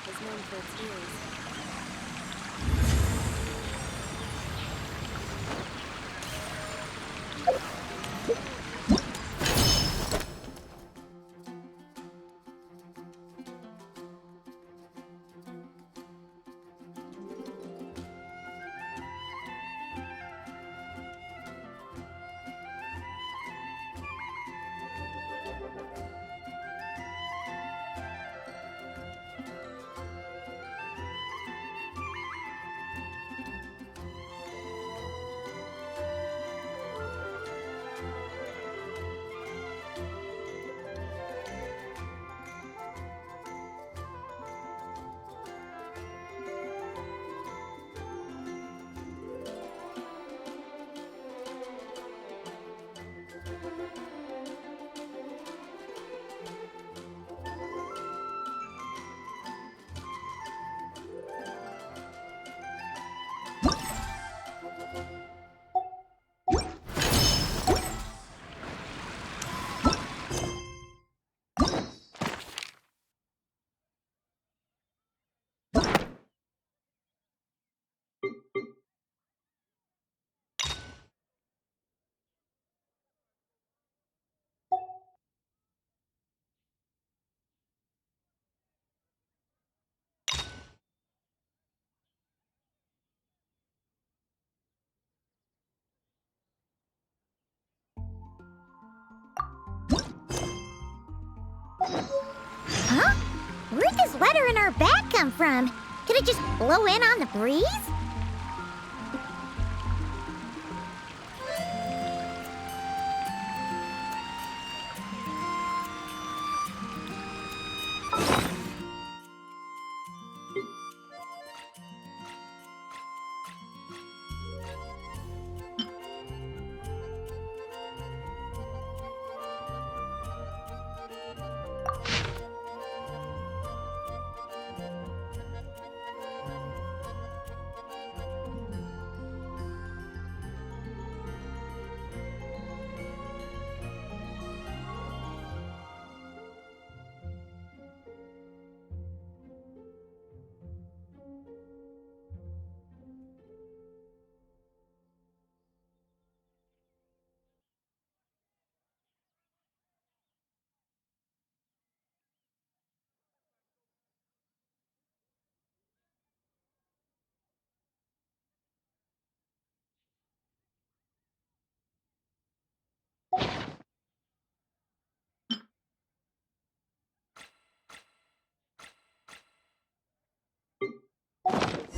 is known for its heroes. Huh? Where'd this letter in our bag come from? Did it just blow in on the breeze?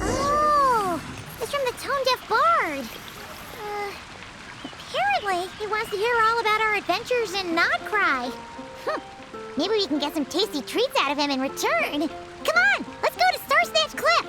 Oh, it's from the tone-deaf bard. Apparently, he wants to hear all about our adventures in Nodcry. Maybe we can get some tasty treats out of him in return. Come on, let's go to Star Snatch Cliff.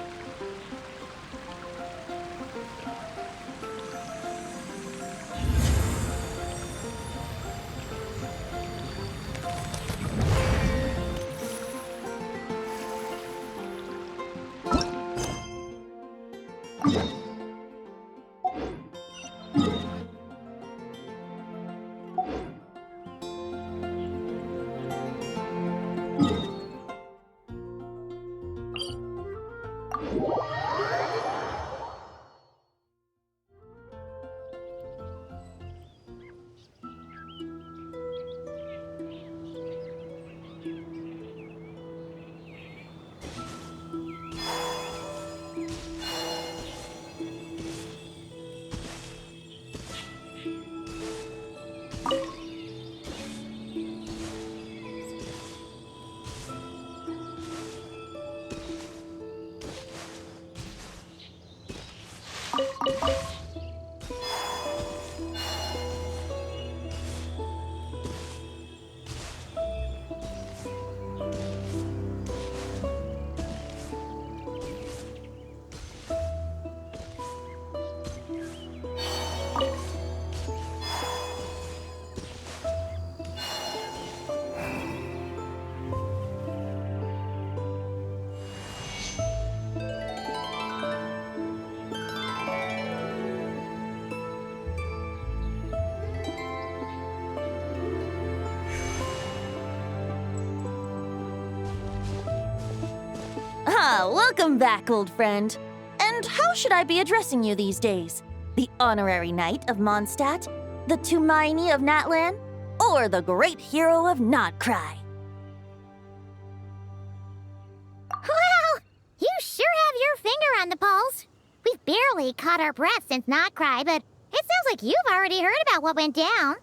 Welcome back, old friend. And how should I be addressing you these days? The honorary knight of Mondstadt? The Tumaini of Natlan? Or the great hero of Nodcry? Well, you sure have your finger on the pulse. We've barely caught our breath since Nodcry, but it sounds like you've already heard about what went down.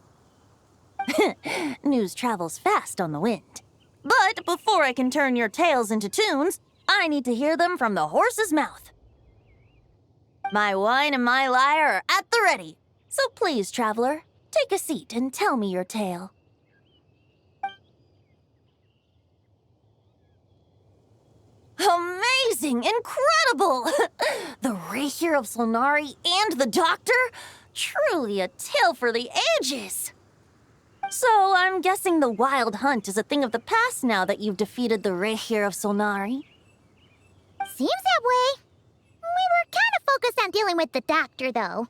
News travels fast on the wind. But before I can turn your tales into tunes, I need to hear them from the horse's mouth. My wine and my lyre are at the ready. So please, traveler, take a seat and tell me your tale. Amazing! Incredible! The Rahier of Solnari and the Doctor? Truly a tale for the ages! So I'm guessing the Wild Hunt is a thing of the past now that you've defeated the Rahier of Solnari? Seems that way. We were kind of focused on dealing with the Doctor, though.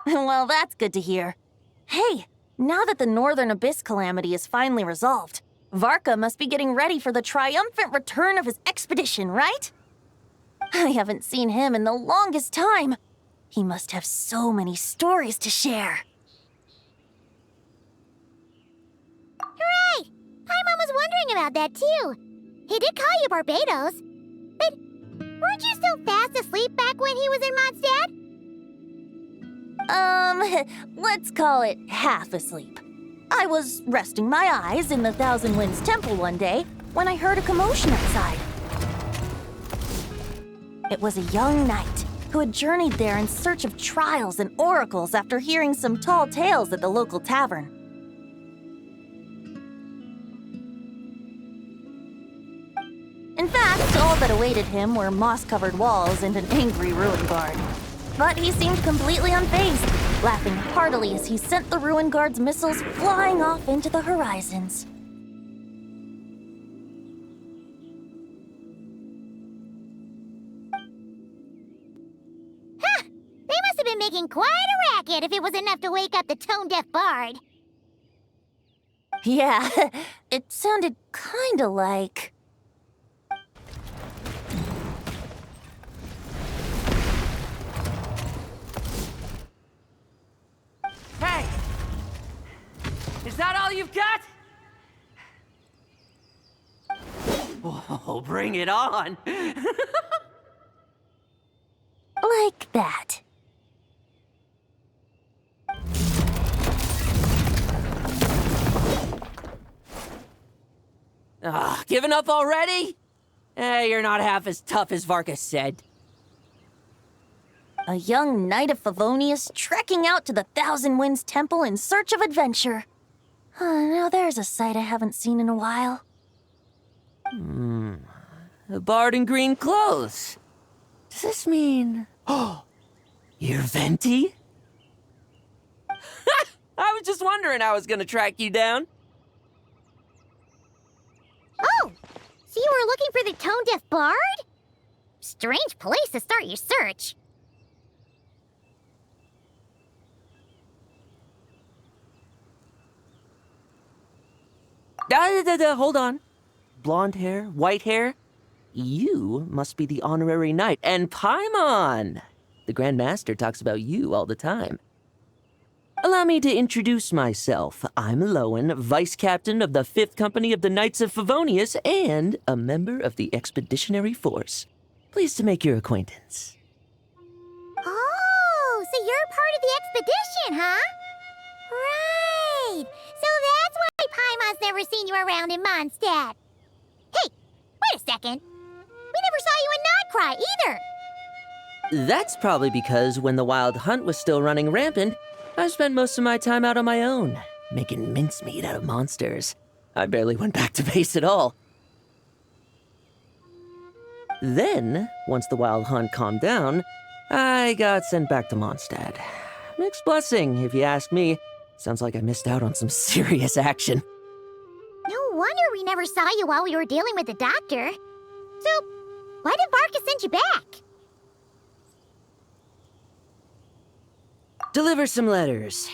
Well, that's good to hear. Hey, now that the Northern Abyss calamity is finally resolved, Varka must be getting ready for the triumphant return of his expedition, right? I haven't seen him in the longest time. He must have so many stories to share. Right! Paimon was wondering about that, too. He did call you Barbados. But weren't you still fast asleep back when he was in Mondstadt? Let's call it half asleep. I was resting my eyes in the Thousand Winds Temple one day when I heard a commotion outside. It was a young knight who had journeyed there in search of trials and oracles after hearing some tall tales at the local tavern. In fact, all that awaited him were moss-covered walls and an angry ruin guard. But he seemed completely unfazed, laughing heartily as he sent the ruin guard's missiles flying off into the horizons. Ha! They must have been making quite a racket if it was enough to wake up the tone-deaf bard. Yeah, it sounded kinda like... Hey! Is that all you've got? Oh, bring it on! like that. Giving up already? You're not half as tough as Varka said. A young knight of Favonius trekking out to the Thousand Winds Temple in search of adventure. Now there's a sight I haven't seen in a while. A bard in green clothes. Does this mean... Oh, you're Venti? I was just wondering how I was gonna track you down. Oh! So you were looking for the tone-deaf bard? Strange place to start your search. Hold on. Blonde hair, white hair? You must be the honorary knight. And Paimon! The Grand Master talks about you all the time. Allow me to introduce myself. I'm Lowen, Vice Captain of the 5th Company of the Knights of Favonius and a member of the Expeditionary Force. Pleased to make your acquaintance. Oh, so you're part of the expedition, huh? Right. So that's why Paimon's never seen you around in Mondstadt. Hey, wait a second. We never saw you in Nodcry either. That's probably because when the Wild Hunt was still running rampant, I spent most of my time out on my own, making mincemeat out of monsters. I barely went back to base at all. Then, once the Wild Hunt calmed down, I got sent back to Mondstadt. Mixed blessing, if you ask me. Sounds like I missed out on some serious action. No wonder we never saw you while we were dealing with the doctor. So, why did Varka send you back? Deliver some letters.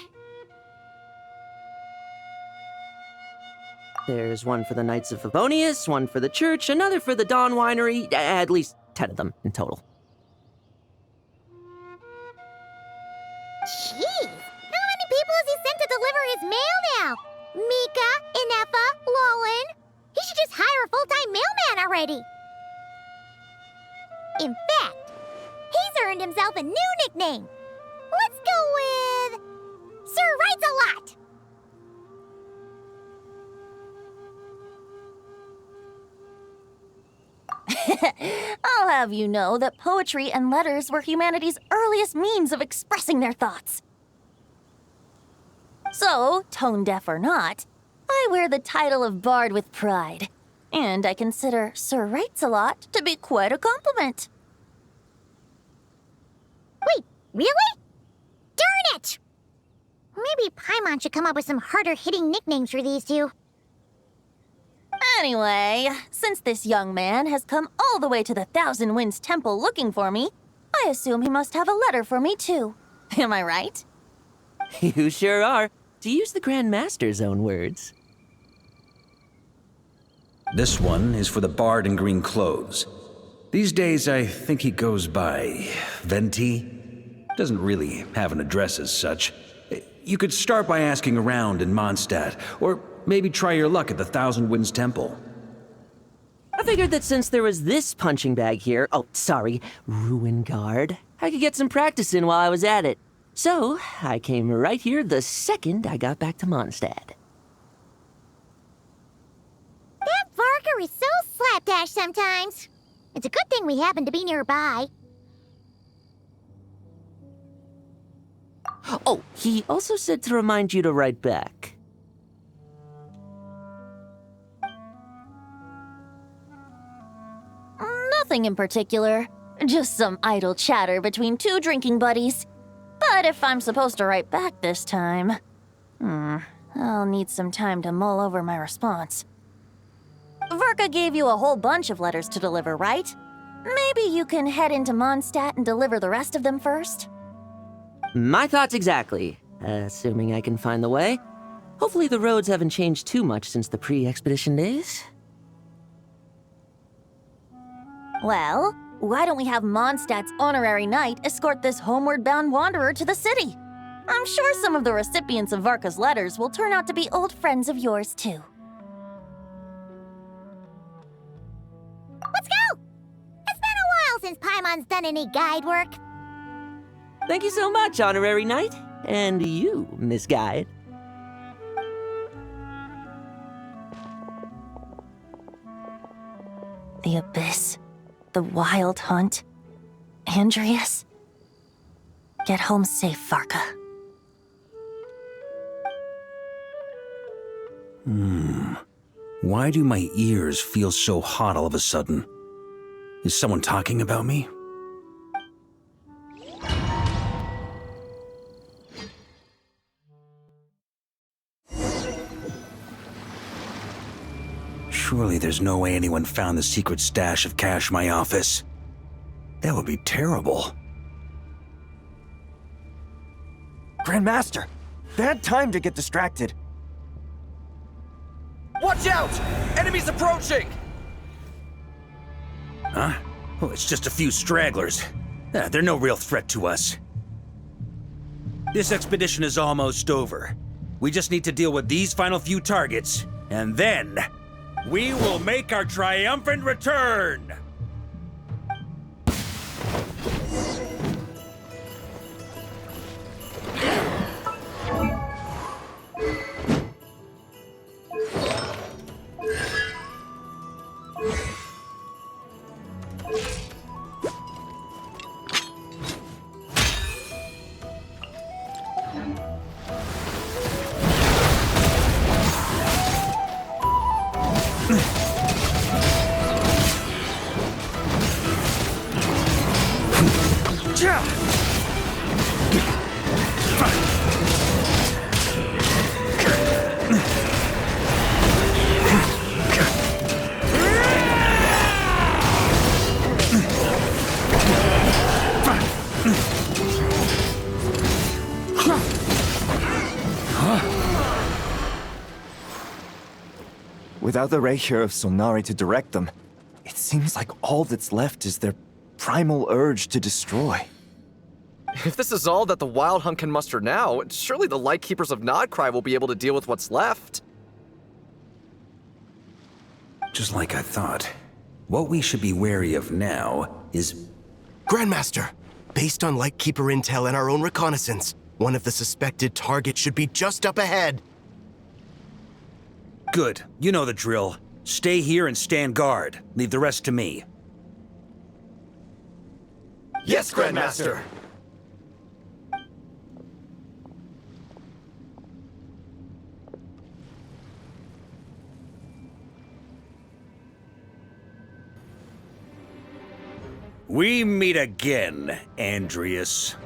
There's one for the Knights of Favonius, one for the church, another for the Dawn Winery, at least 10 of them in total. Jeez, how many people has he sent to deliver his mail now? Mika, Inefa, Lolan. He should just hire a full-time mailman already. In fact, he's earned himself a new nickname. Let's go with Sir Writes a Lot. I'll have you know that poetry and letters were humanity's earliest means of expressing their thoughts. So, tone-deaf or not, I wear the title of Bard with pride. And I consider Sir Writes-a-Lot to be quite a compliment. Wait, really? Darn it! Maybe Paimon should come up with some harder-hitting nicknames for these two. Anyway, since this young man has come all the way to the Thousand Winds Temple looking for me, I assume he must have a letter for me too. Am I right? You sure are, to use the Grand Master's own words. This one is for the Bard in green clothes. These days, I think he goes by Venti. Doesn't really have an address as such. You could start by asking around in Mondstadt, or maybe try your luck at the Thousand Winds Temple. I figured that since there was this punching bag here, Ruin Guard, I could get some practice in while I was at it. So, I came right here the second I got back to Mondstadt. That Varka is so slapdash sometimes. It's a good thing we happen to be nearby. Oh, he also said to remind you to write back. Nothing in particular. Just some idle chatter between two drinking buddies. But if I'm supposed to write back this time, I'll need some time to mull over my response. Varka gave you a whole bunch of letters to deliver, right? Maybe you can head into Mondstadt and deliver the rest of them first? My thoughts exactly, assuming I can find the way. Hopefully the roads haven't changed too much since the pre-expedition days. Well, why don't we have Mondstadt's honorary knight escort this homeward-bound wanderer to the city? I'm sure some of the recipients of Varka's letters will turn out to be old friends of yours, too. Let's go! It's been a while since Paimon's done any guide work. Thank you so much, honorary knight. And you, Miss Guide. The Abyss. The Wild Hunt. Andreas. Get home safe, Varka. Why do my ears feel so hot all of a sudden? Is someone talking about me? Surely there's no way anyone found the secret stash of cash in my office. That would be terrible. Grandmaster, bad time to get distracted. Watch out! Enemies approaching! Huh? Oh, it's just a few stragglers. They're no real threat to us. This expedition is almost over. We just need to deal with these final few targets, and then we will make our triumphant return! Without the ray here of Solnari to direct them, it seems like all that's left is their primal urge to destroy. If this is all that the Wild Hunt can muster now, surely the Lightkeepers of Nodcry will be able to deal with what's left. Just like I thought. What we should be wary of now is... Grandmaster, based on Lightkeeper intel and our own reconnaissance, one of the suspected targets should be just up ahead. Good. You know the drill. Stay here and stand guard. Leave the rest to me. Yes, Grandmaster! We meet again, Andreas.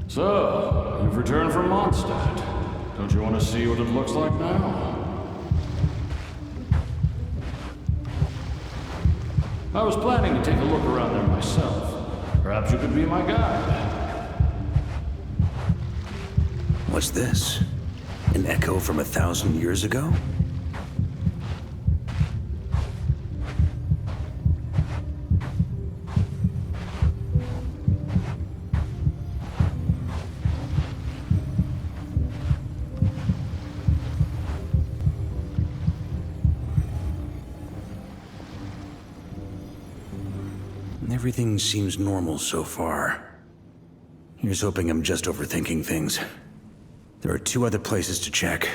So, you've returned from Mondstadt. Don't you want to see what it looks like now? I was planning to take a look around there myself. Perhaps you could be my guide. What's this? An echo from 1,000 years ago? Everything seems normal so far. Here's hoping I'm just overthinking things. There are 2 other places to check.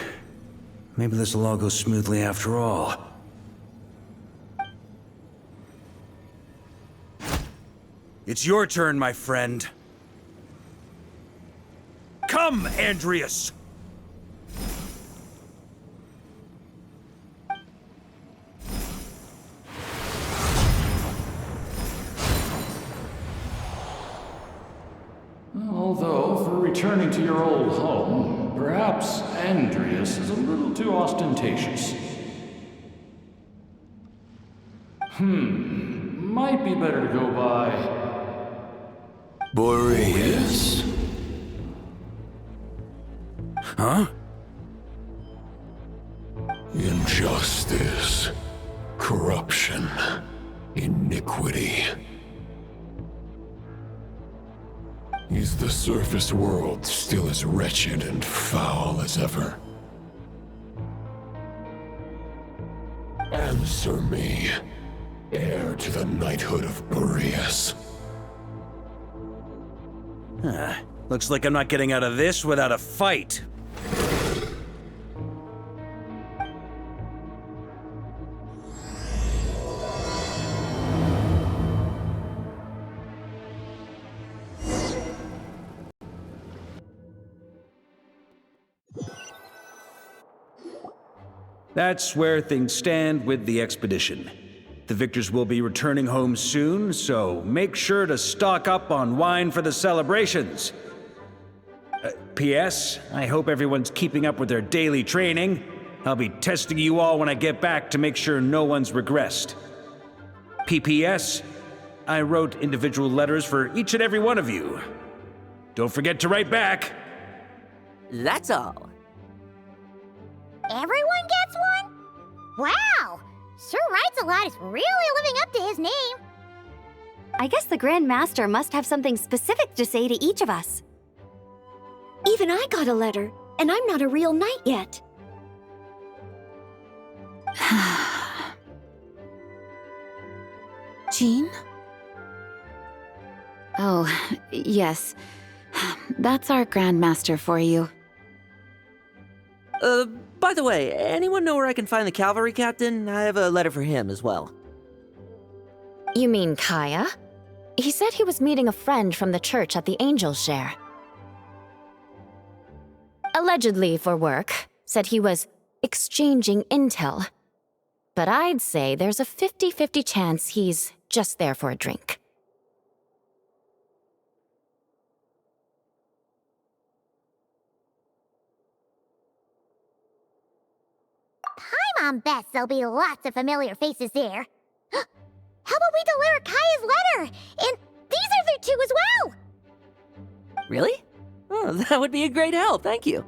Maybe this will all go smoothly after all. It's your turn, my friend. Come, Andreas! Although, for returning to your old home, perhaps Andreas is a little too ostentatious. Might be better to go by... Boreas. Huh? Injustice. Corruption. Iniquity. Is the surface world still as wretched and foul as ever? Answer me, heir to the knighthood of Boreas. Looks like I'm not getting out of this without a fight. That's where things stand with the expedition. The victors will be returning home soon, so make sure to stock up on wine for the celebrations. P.S. I hope everyone's keeping up with their daily training. I'll be testing you all when I get back to make sure no one's regressed. P.P.S. I wrote individual letters for each and every one of you. Don't forget to write back. That's all. Everyone gets one? Wow! Sir Writes-A-Lot is really living up to his name. I guess the Grand Master must have something specific to say to each of us. Even I got a letter, and I'm not a real knight yet. Jean? Oh, yes. That's our Grand Master for you. By the way, anyone know where I can find the cavalry captain? I have a letter for him as well. You mean Kaya? He said he was meeting a friend from the church at the Angel's Share. Allegedly for work. Said he was exchanging intel. But I'd say there's a 50-50 chance he's just there for a drink. Paimon bets there'll be lots of familiar faces there. How about we deliver Kaya's letter? And these are their 2 as well! Really? Oh, that would be a great help, thank you.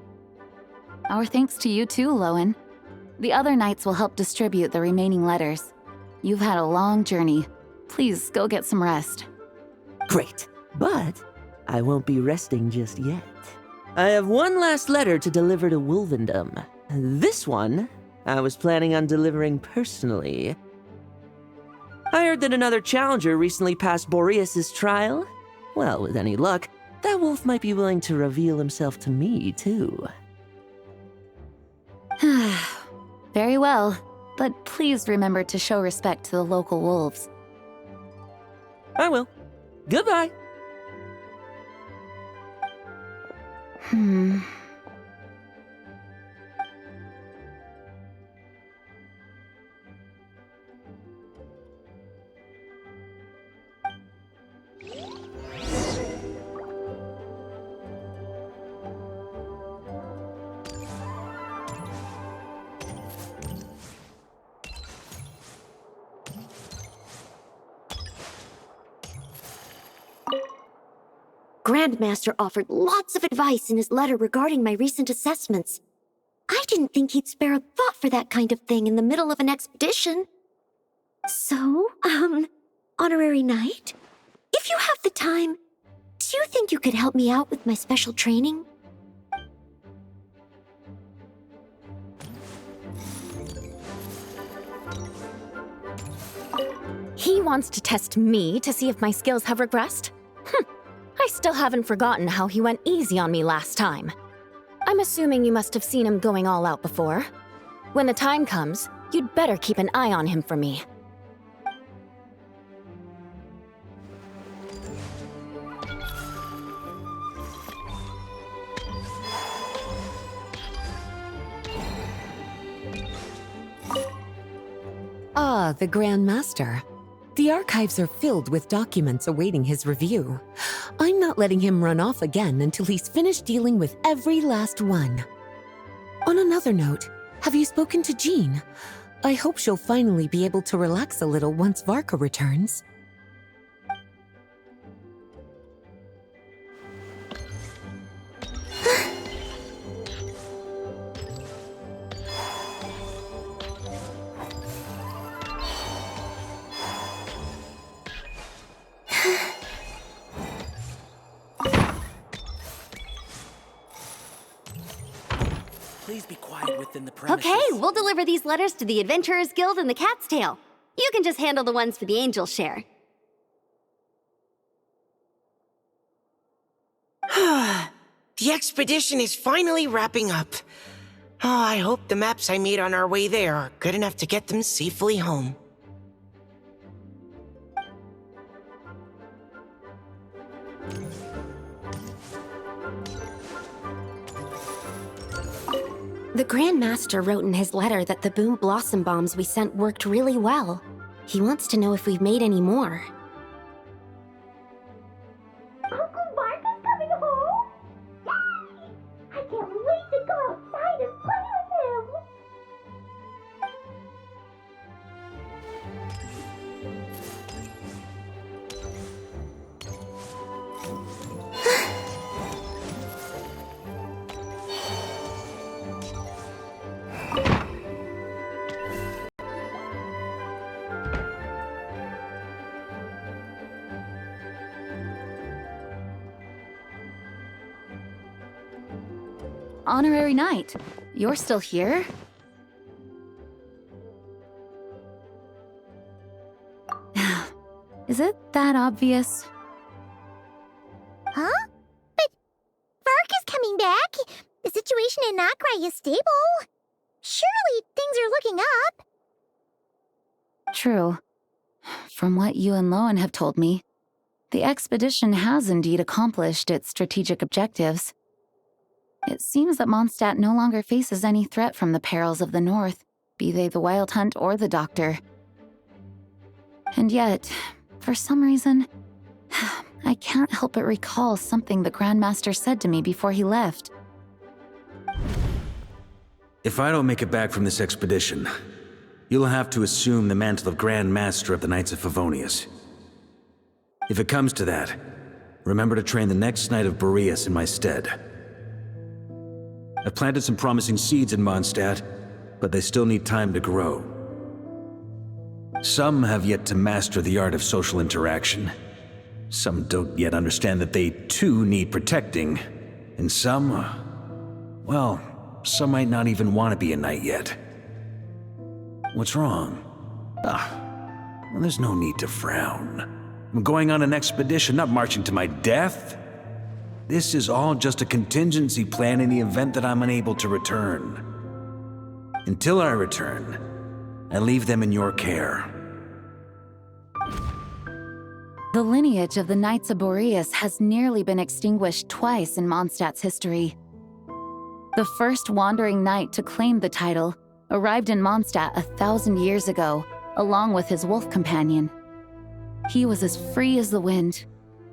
Our thanks to you too, Lowen. The other knights will help distribute the remaining letters. You've had a long journey. Please go get some rest. Great, but I won't be resting just yet. I have one last letter to deliver to Wolvendom. This one, I was planning on delivering personally. I heard that another challenger recently passed Boreas' trial. Well, with any luck, that wolf might be willing to reveal himself to me, too. Very well, but please remember to show respect to the local wolves. I will. Goodbye. Grandmaster offered lots of advice in his letter regarding my recent assessments. I didn't think he'd spare a thought for that kind of thing in the middle of an expedition. So, Honorary Knight, if you have the time, do you think you could help me out with my special training? He wants to test me to see if my skills have regressed? I still haven't forgotten how he went easy on me last time. I'm assuming you must have seen him going all out before. When the time comes, you'd better keep an eye on him for me. Ah, the Grand Master. The archives are filled with documents awaiting his review. I'm not letting him run off again until he's finished dealing with every last one. On another note, have you spoken to Jean? I hope she'll finally be able to relax a little once Varka returns. Please be quiet within the premises. Okay, we'll deliver these letters to the Adventurers Guild and the Cat's Tail. You can just handle the ones for the Angel share. The expedition is finally wrapping up. Oh, I hope the maps I made on our way there are good enough to get them safely home. The Grand Master wrote in his letter that the Boom Blossom Bombs we sent worked really well. He wants to know if we've made any more. Uncle Varka's coming home? Yay! I can't wait to go outside and play with him! Honorary Knight, you're still here? Is it that obvious? Huh? But Varka's coming back. The situation in Nakrai is stable. Surely things are looking up. True. From what you and Lowen have told me, the expedition has indeed accomplished its strategic objectives. It seems that Mondstadt no longer faces any threat from the perils of the North, be they the Wild Hunt or the Doctor. And yet, for some reason, I can't help but recall something the Grandmaster said to me before he left. If I don't make it back from this expedition, you'll have to assume the mantle of Grand Master of the Knights of Favonius. If it comes to that, remember to train the next Knight of Boreas in my stead. I've planted some promising seeds in Mondstadt, but they still need time to grow. Some have yet to master the art of social interaction. Some don't yet understand that they too need protecting. And some, well, some might not even want to be a knight yet. What's wrong? Well, there's no need to frown. I'm going on an expedition, not marching to my death. This is all just a contingency plan in the event that I'm unable to return. Until I return, I leave them in your care. The lineage of the Knights of Boreas has nearly been extinguished twice in Mondstadt's history. The first wandering knight to claim the title arrived in Mondstadt 1,000 years ago, along with his wolf companion. He was as free as the wind.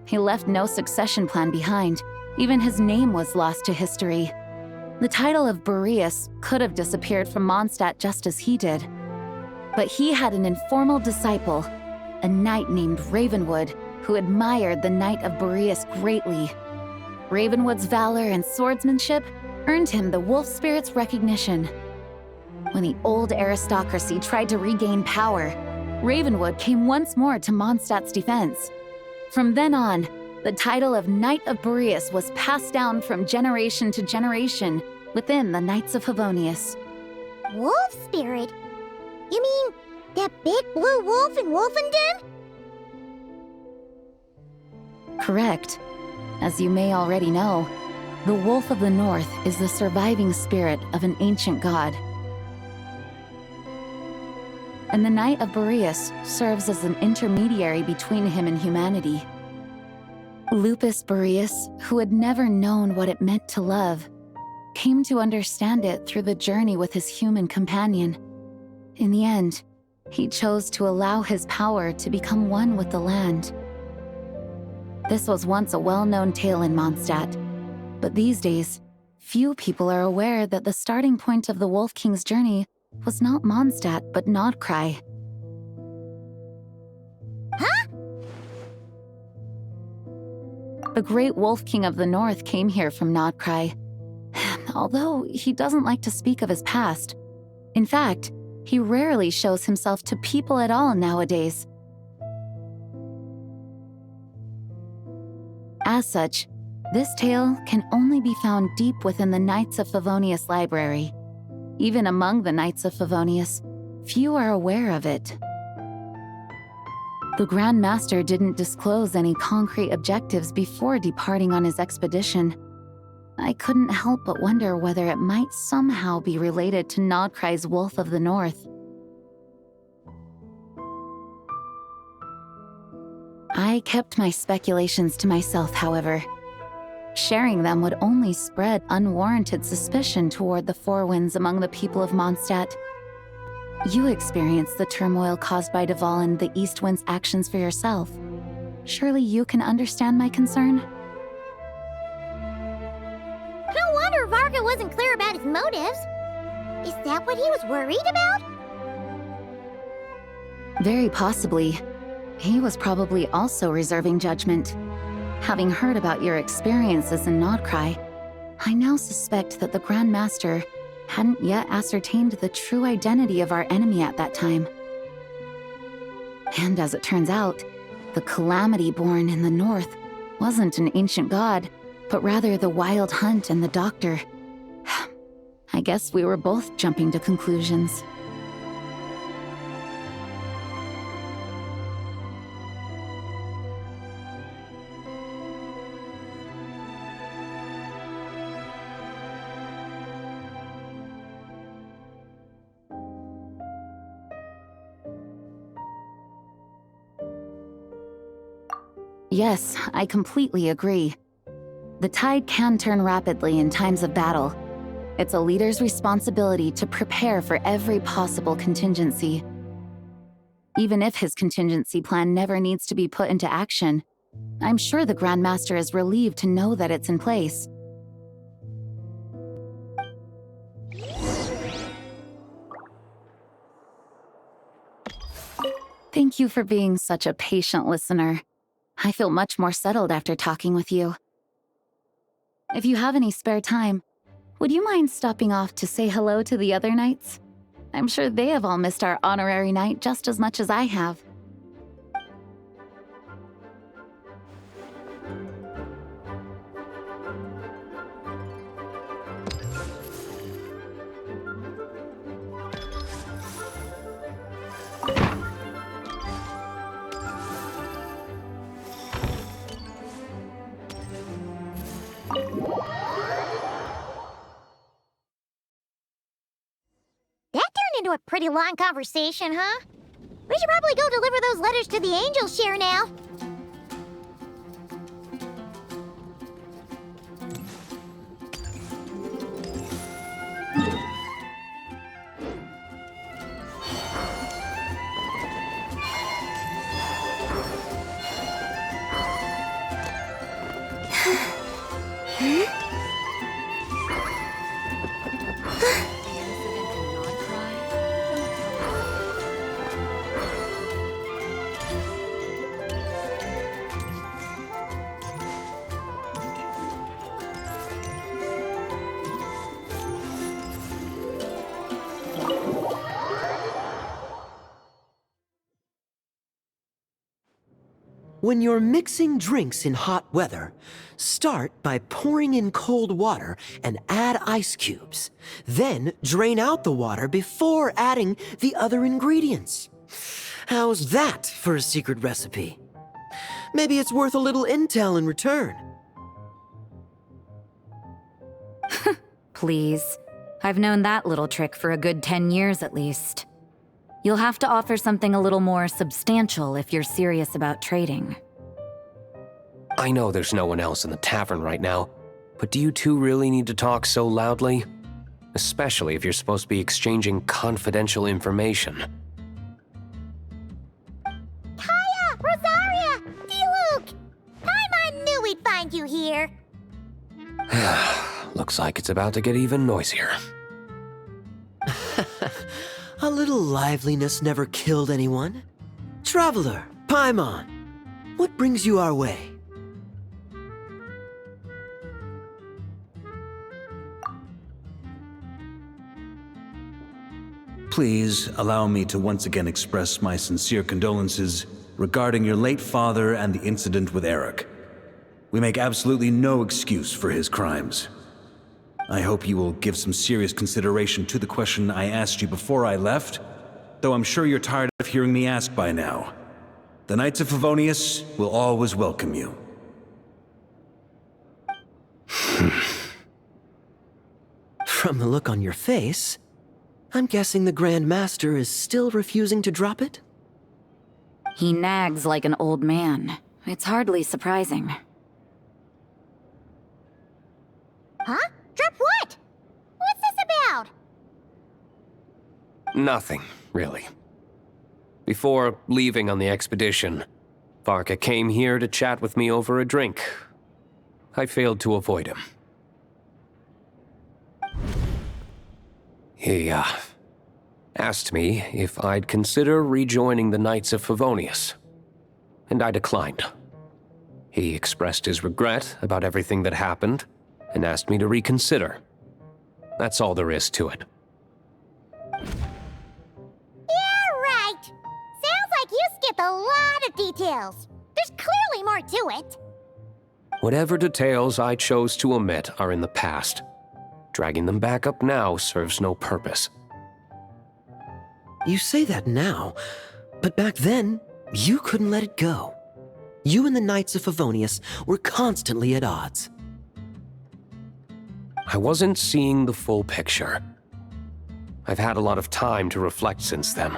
He left no succession plan behind. Even his name was lost to history. The title of Boreas could have disappeared from Mondstadt just as he did. But he had an informal disciple, a knight named Ravenwood, who admired the Knight of Boreas greatly. Ravenwood's valor and swordsmanship earned him the wolf spirit's recognition. When the old aristocracy tried to regain power, Ravenwood came once more to Mondstadt's defense. From then on, the title of Knight of Boreas was passed down from generation to generation within the Knights of Favonius. Wolf spirit? You mean that big blue wolf in Wolfenden? Correct. As you may already know, the Wolf of the North is the surviving spirit of an ancient god. And the Knight of Boreas serves as an intermediary between him and humanity. Lupus Boreas, who had never known what it meant to love, came to understand it through the journey with his human companion. In the end, he chose to allow his power to become one with the land. This was once a well-known tale in Mondstadt, but these days, few people are aware that the starting point of the Wolf King's journey was not Mondstadt, but Nodcry. Huh? The great Wolf King of the North came here from Nodcry, although he doesn't like to speak of his past. In fact, he rarely shows himself to people at all nowadays. As such, this tale can only be found deep within the Knights of Favonius library. Even among the Knights of Favonius, few are aware of it. The Grand Master didn't disclose any concrete objectives before departing on his expedition. I couldn't help but wonder whether it might somehow be related to Nodcry's Wolf of the North. I kept my speculations to myself, however. Sharing them would only spread unwarranted suspicion toward the Four Winds among the people of Mondstadt. You experienced the turmoil caused by Duval and the East Wind's actions for yourself. Surely you can understand my concern? No wonder Varka wasn't clear about his motives. Is that what he was worried about? Very possibly. He was probably also reserving judgment. Having heard about your experiences in Nodcry, I now suspect that the Grand Master hadn't yet ascertained the true identity of our enemy at that time. And as it turns out, the Calamity born in the north wasn't an ancient god, but rather the Wild Hunt and the Doctor. I guess we were both jumping to conclusions. Yes, I completely agree. The tide can turn rapidly in times of battle. It's a leader's responsibility to prepare for every possible contingency. Even if his contingency plan never needs to be put into action, I'm sure the Grand Master is relieved to know that it's in place. Thank you for being such a patient listener. I feel much more settled after talking with you. If you have any spare time, Would you mind stopping off to say hello to the other knights? I'm sure they have all missed our honorary knight just as much as I have. Into a pretty long conversation, huh? We should probably go deliver those letters to the angels share now. When you're mixing drinks in hot weather, start by pouring in cold water and add ice cubes. Then drain out the water before adding the other ingredients. How's that for a secret recipe? Maybe it's worth a little intel in return. Please. I've known that little trick for a good 10 years at least. You'll have to offer something a little more substantial if you're serious about trading. I know there's no one else in the tavern right now, but do you two really need to talk so loudly? Especially if you're supposed to be exchanging confidential information. Kaya! Rosaria! D-Luke! Paimon knew we'd find you here. Looks like it's about to get even noisier. A little liveliness never killed anyone. Traveler, Paimon, what brings you our way? Please allow me to once again express my sincere condolences regarding your late father and the incident with Eric. We make absolutely no excuse for his crimes. I hope you will give some serious consideration to the question I asked you before I left, though I'm sure you're tired of hearing me ask by now. The Knights of Favonius will always welcome you. From the look on your face, I'm guessing the Grand Master is still refusing to drop it? He nags like an old man. It's hardly surprising. Huh? Drop what? What's this about? Nothing, really. Before leaving on the expedition, Varka came here to chat with me over a drink. I failed to avoid him. He, asked me if I'd consider rejoining the Knights of Favonius, and I declined. He expressed his regret about everything that happened, and asked me to reconsider. That's all there is to it. Yeah, right. Sounds like you skipped a lot of details. There's clearly more to it. Whatever details I chose to omit are in the past. Dragging them back up now serves no purpose. You say that now, but back then, you couldn't let it go. You and the Knights of Favonius were constantly at odds. I wasn't seeing the full picture. I've had a lot of time to reflect since then.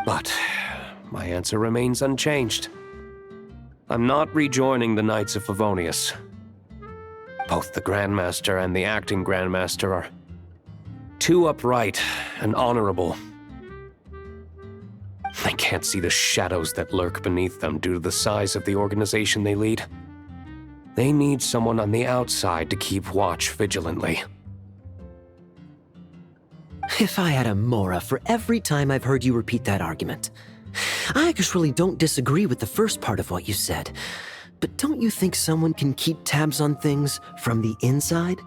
But my answer remains unchanged. I'm not rejoining the Knights of Favonius. Both the Grandmaster and the acting Grandmaster are too upright and honorable. I can't see the shadows that lurk beneath them due to the size of the organization they lead. They need someone on the outside to keep watch vigilantly. If I had a Mora for every time I've heard you repeat that argument. I actually don't disagree with the first part of what you said, but don't you think someone can keep tabs on things from the inside?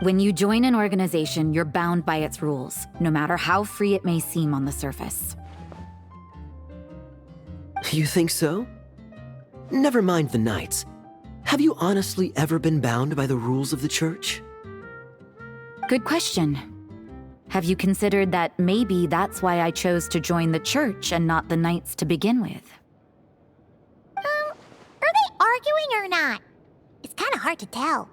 When you join an organization, you're bound by its rules, no matter how free it may seem on the surface. You think so? Never mind the Knights. Have you honestly ever been bound by the rules of the Church? Good question. Have you considered that maybe that's why I chose to join the Church and not the Knights to begin with? Are they arguing or not? It's kind of hard to tell.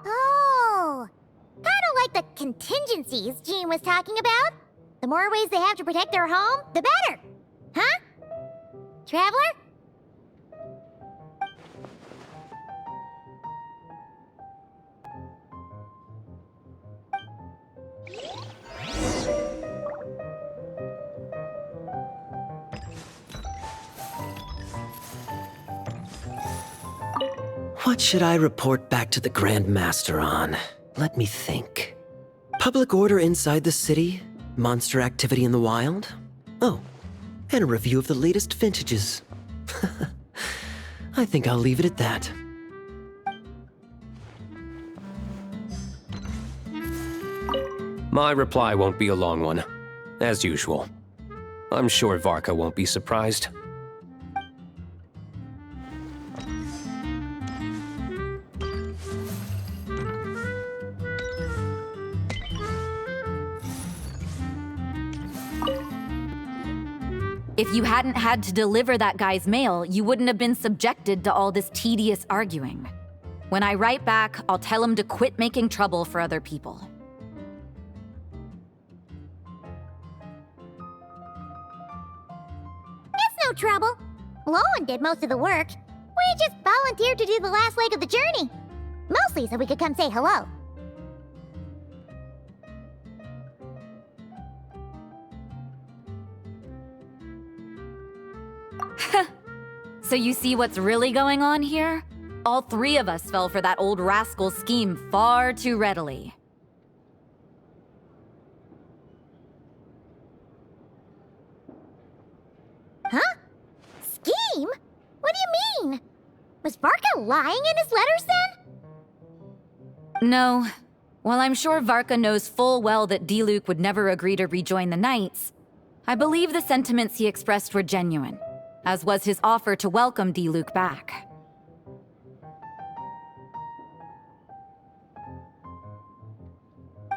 Oh, kind of like the contingencies Jean was talking about. The more ways they have to protect their home, the better. Huh? Traveler? What should I report back to the Grand Master on? Let me think. Public order inside the city? Monster activity in the wild? Oh, and a review of the latest vintages. I think I'll leave it at that. My reply won't be a long one, as usual. I'm sure Varka won't be surprised. If you hadn't had to deliver that guy's mail, you wouldn't have been subjected to all this tedious arguing. When I write back, I'll tell him to quit making trouble for other people. It's no trouble. Lowen did most of the work. We just volunteered to do the last leg of the journey. Mostly so we could come say hello. So you see what's really going on here? All three of us fell for that old rascal's scheme far too readily. Huh? Scheme? What do you mean? Was Varka lying in his letters then? No. While I'm sure Varka knows full well that Diluc would never agree to rejoin the Knights, I believe the sentiments he expressed were genuine, as was his offer to welcome Diluc back.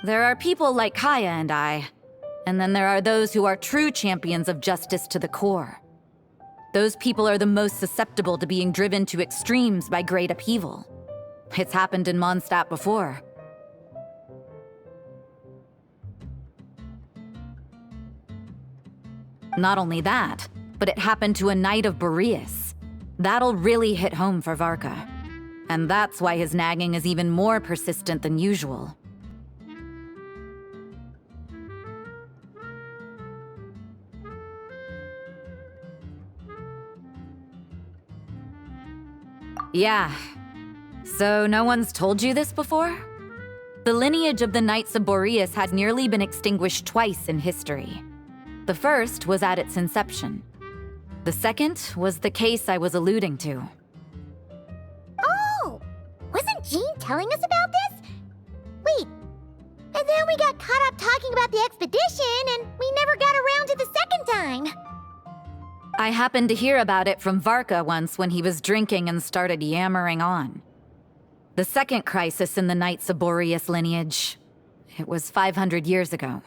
There are people like Kaya and I, and then there are those who are true champions of justice to the core. Those people are the most susceptible to being driven to extremes by great upheaval. It's happened in Mondstadt before. Not only that, but it happened to a Knight of Boreas. That'll really hit home for Varka. And that's why his nagging is even more persistent than usual. Yeah. So no one's told you this before? The lineage of the Knights of Boreas had nearly been extinguished twice in history. The first was at its inception. The second was the case I was alluding to. Oh! Wasn't Jean telling us about this? Wait, and then we got caught up talking about the expedition, and we never got around to the second time. I happened to hear about it from Varka once when he was drinking and started yammering on. The second crisis in the Knights of Boreas lineage. It was 500 years ago.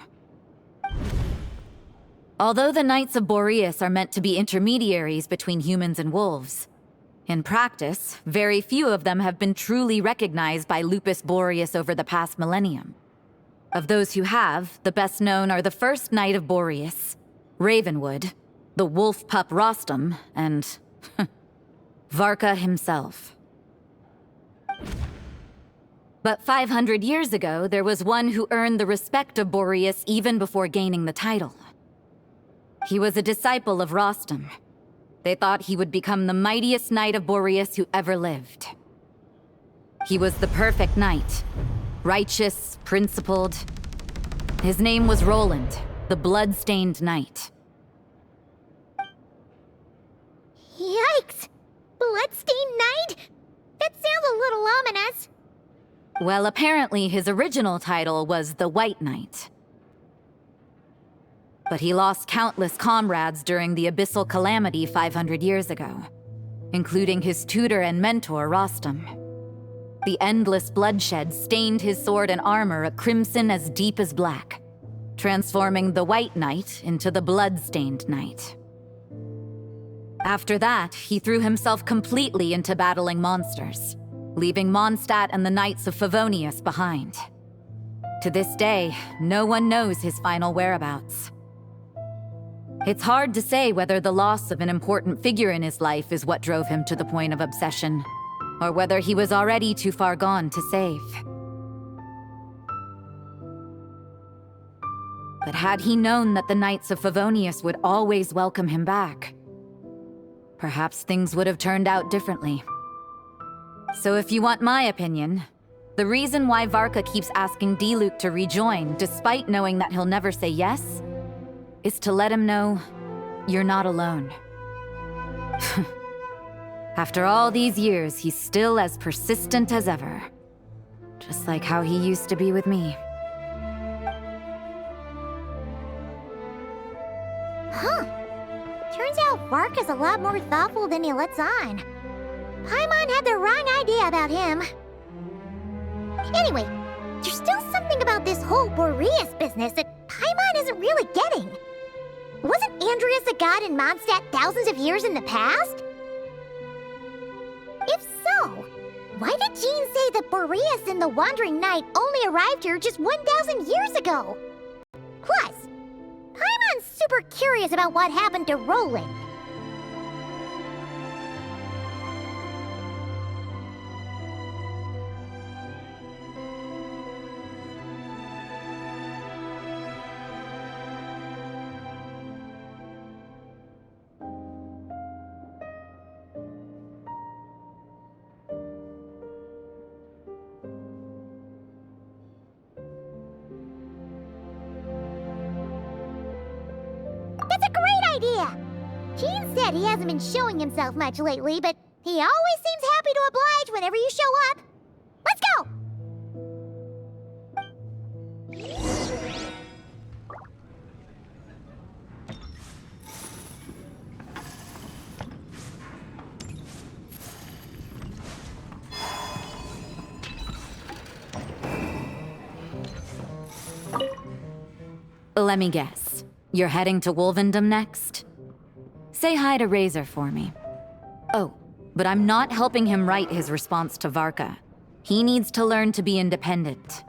Although the Knights of Boreas are meant to be intermediaries between humans and wolves, in practice, very few of them have been truly recognized by Lupus Boreas over the past millennium. Of those who have, the best known are the first Knight of Boreas, Ravenwood, the wolf pup Rostam, and Varka himself. But 500 years ago, there was one who earned the respect of Boreas even before gaining the title. He was a disciple of Rostam. They thought he would become the mightiest Knight of Boreas who ever lived. He was the perfect knight. Righteous, principled. His name was Roland, the Blood-Stained Knight. Yikes! Bloodstained Knight? That sounds a little ominous. Well, apparently his original title was the White Knight. But he lost countless comrades during the Abyssal Calamity 500 years ago, including his tutor and mentor, Rostam. The endless bloodshed stained his sword and armor a crimson as deep as black, transforming the White Knight into the Blood-Stained Knight. After that, he threw himself completely into battling monsters, leaving Mondstadt and the Knights of Favonius behind. To this day, no one knows his final whereabouts. It's hard to say whether the loss of an important figure in his life is what drove him to the point of obsession, or whether he was already too far gone to save. But had he known that the Knights of Favonius would always welcome him back, perhaps things would have turned out differently. So if you want my opinion, the reason why Varka keeps asking Diluc to rejoin, despite knowing that he'll never say yes, is to let him know you're not alone. After all these years, he's still as persistent as ever. Just like how he used to be with me. Huh. Turns out Varka's a lot more thoughtful than he lets on. Paimon had the wrong idea about him. Anyway, there's still something about this whole Boreas business that Paimon isn't really getting. Wasn't Andreas a god in Mondstadt thousands of years in the past? If so, why did Jean say that Boreas and the Wandering Knight only arrived here just 1,000 years ago? Plus, Paimon's super curious about what happened to Roland. That's a great idea! Gene said he hasn't been showing himself much lately, but he always seems happy to oblige whenever you show up. Let's go! Let me guess. You're heading to Wolvendom next? Say hi to Razor for me. Oh, but I'm not helping him write his response to Varka. He needs to learn to be independent.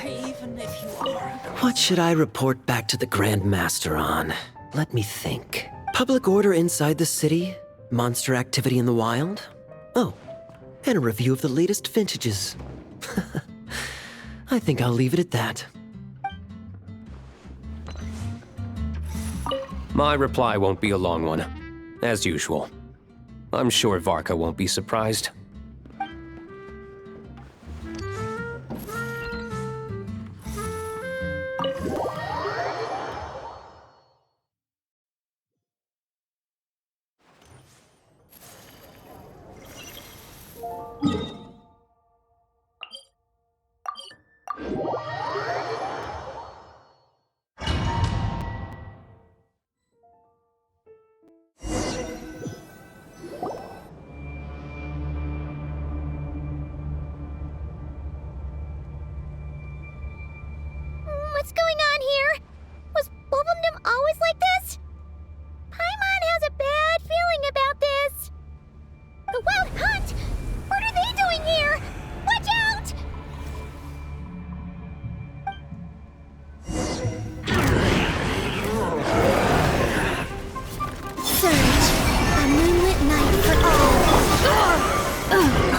Even if you are... What should I report back to the Grand Master on? Let me think. Public order inside the city? Monster activity in the wild? Oh, and a review of the latest vintages. I think I'll leave it at that. My reply won't be a long one, as usual. I'm sure Varka won't be surprised. What's going on here? Was Wolvendom always like this? Paimon has a bad feeling about this. The Wild Hunt? What are they doing here? Watch out! Surge. A moonlit night for all.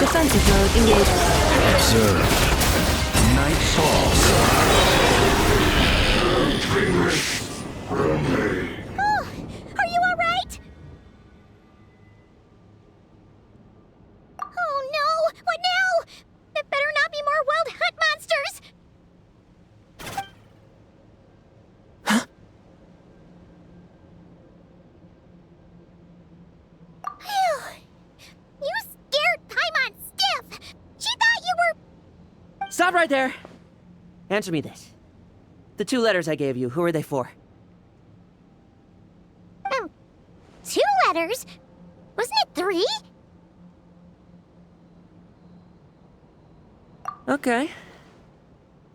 Defensive mode engaged. Observe. Night falls. Oh, are you all right? Stop right there! Answer me this. The 2 letters I gave you, who are they for? 2 letters? Wasn't it 3? Okay.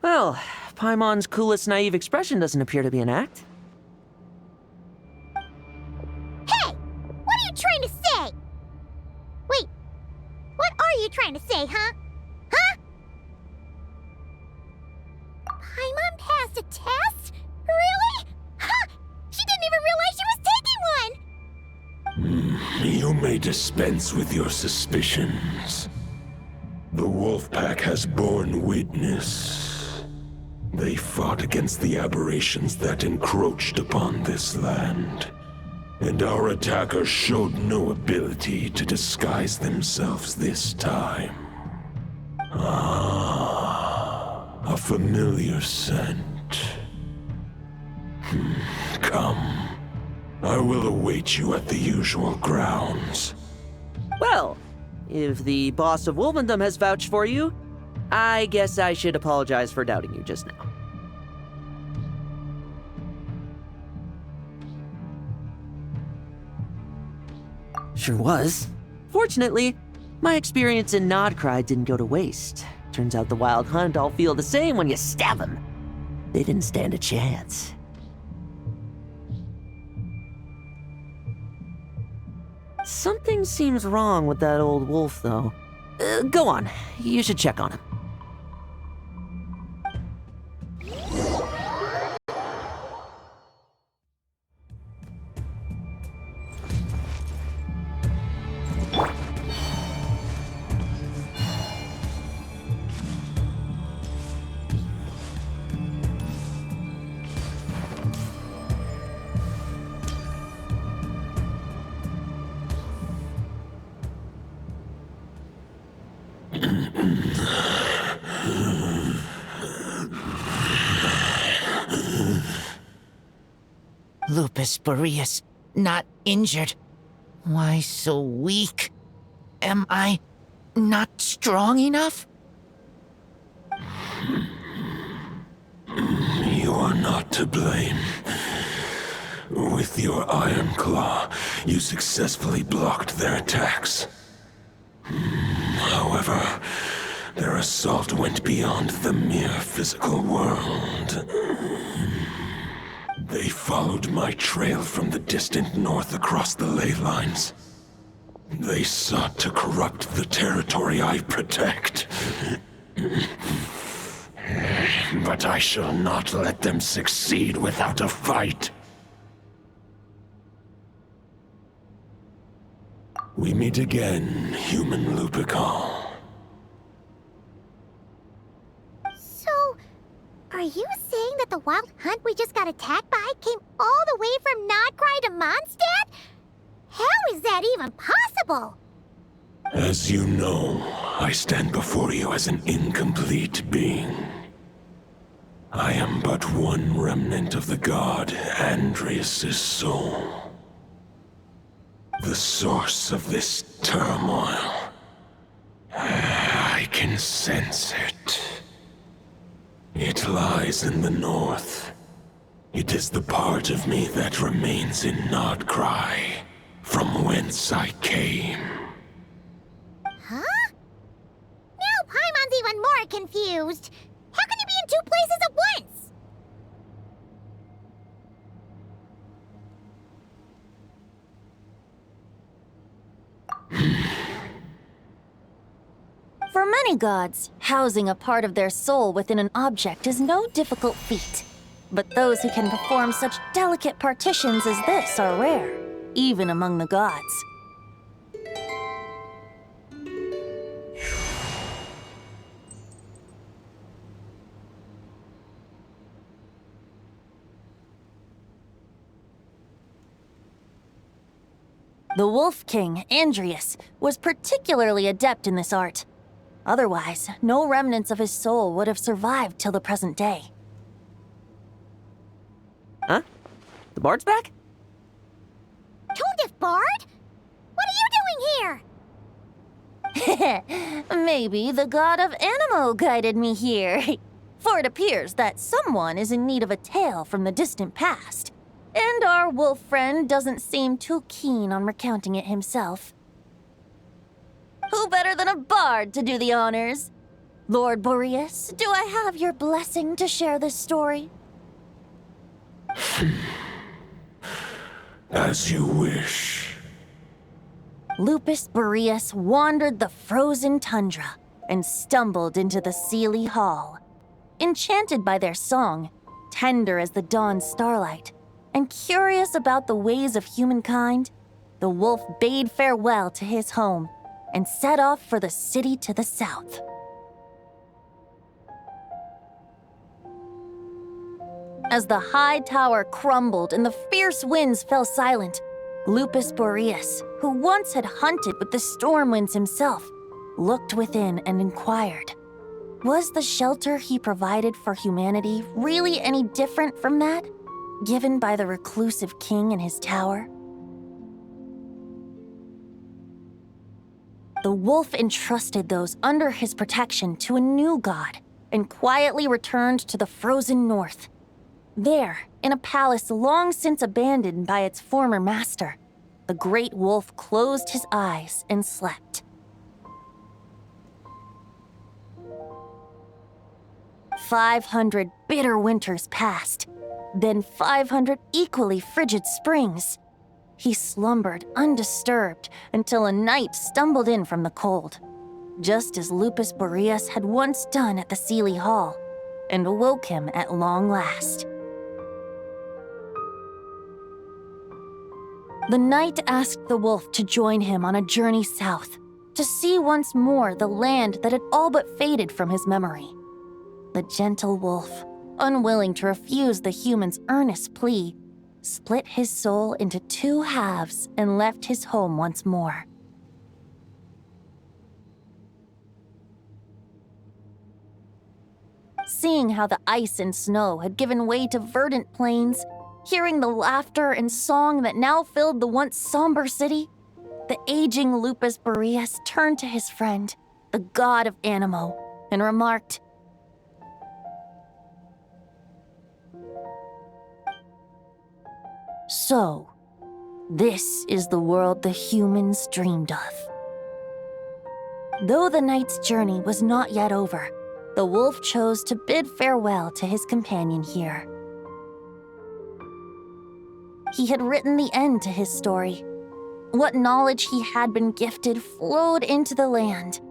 Well, Paimon's coolest naive expression doesn't appear to be an act. Hey! What are you trying to say? Wait, what are you trying to say, huh? Huh? Paimon passed a test? Really? Huh! She didn't even realize she was taking one! You may dispense with your suspicions. The wolf pack has borne witness. They fought against the aberrations that encroached upon this land, and our attackers showed no ability to disguise themselves this time. A familiar scent. Come. I will await you at the usual grounds. Well, if the boss of Wolvendom has vouched for you, I guess I should apologize for doubting you just now. Sure was. Fortunately, my experience in Nodcry didn't go to waste. Turns out the Wild Hunt all feel the same when you stab them. They didn't stand a chance. Something seems wrong with that old wolf, though. Go on. You should check on him. Lupus Boreas, not injured. Why so weak? Am I not strong enough? You are not to blame. With your Iron Claw, you successfully blocked their attacks. However, their assault went beyond the mere physical world. They followed my trail from the distant north across the ley lines. They sought to corrupt the territory I protect. But I shall not let them succeed without a fight. We meet again, human Lupical. So, are you saying that the Wild Hunt we just got attacked by came all the way from Nodcry to Mondstadt? How is that even possible? As you know, I stand before you as an incomplete being. I am but one remnant of the god Andrias' soul. The source of this turmoil. I can sense it. It lies in the north. It is the part of me that remains in Nodcry, from whence I came. Huh? Now Paimon's even more confused. How can you be in 2 places at once? For many gods, housing a part of their soul within an object is no difficult feat. But those who can perform such delicate partitions as this are rare, even among the gods. The Wolf King, Andrias, was particularly adept in this art. Otherwise, no remnants of his soul would have survived till the present day. Huh? The bard's back? Tone Deaf Bard? What are you doing Maybe the god of Animo guided me here. For it appears that someone is in need of a tale from the distant past, and our wolf friend doesn't seem too keen on recounting it himself. Who better than a bard to do the honors? Lord Boreas, do I have your blessing to share this story? As you wish. Lupus Boreas wandered the frozen tundra and stumbled into the Seelie Hall. Enchanted by their song, tender as the dawn's starlight, and curious about the ways of humankind, the wolf bade farewell to his home and set off for the city to the south. As the high tower crumbled and the fierce winds fell silent, Lupus Boreas, who once had hunted with the storm winds himself, looked within and inquired, was the shelter he provided for humanity really any different from that given by the reclusive king in his tower? The wolf entrusted those under his protection to a new god and quietly returned to the frozen north. There, in a palace long since abandoned by its former master, the great wolf closed his eyes and slept. 500 bitter winters passed, then 500 equally frigid springs. He slumbered undisturbed until a night stumbled in from the cold, just as Lupus Boreas had once done at the Seelie Hall, and awoke him at long last. The night asked the wolf to join him on a journey south, to see once more the land that had all but faded from his memory. The gentle wolf, unwilling to refuse the human's earnest plea, split his soul into two halves and left his home once more. Seeing how the ice and snow had given way to verdant plains, hearing the laughter and song that now filled the once somber city, the aging Lupus Boreas turned to his friend, the god of Animo, and remarked, "So, this is the world the humans dreamed of." Though the night's journey was not yet over, the wolf chose to bid farewell to his companion here. He had written the end to his story. What knowledge he had been gifted flowed into the land.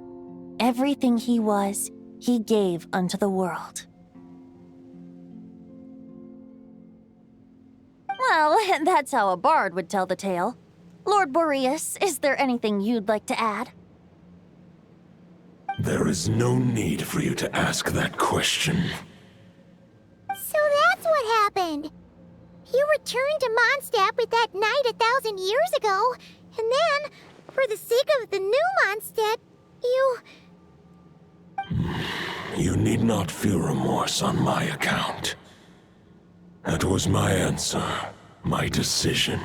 Everything he was, he gave unto the world. Well, that's how a bard would tell the tale. Lord Boreas, is there anything you'd like to add? There is no need for you to ask that question. So that's what happened. You returned to Mondstadt with that knight 1,000 years ago, and then, for the sake of the new Mondstadt, you... You need not feel remorse on my account. That was my answer, my decision.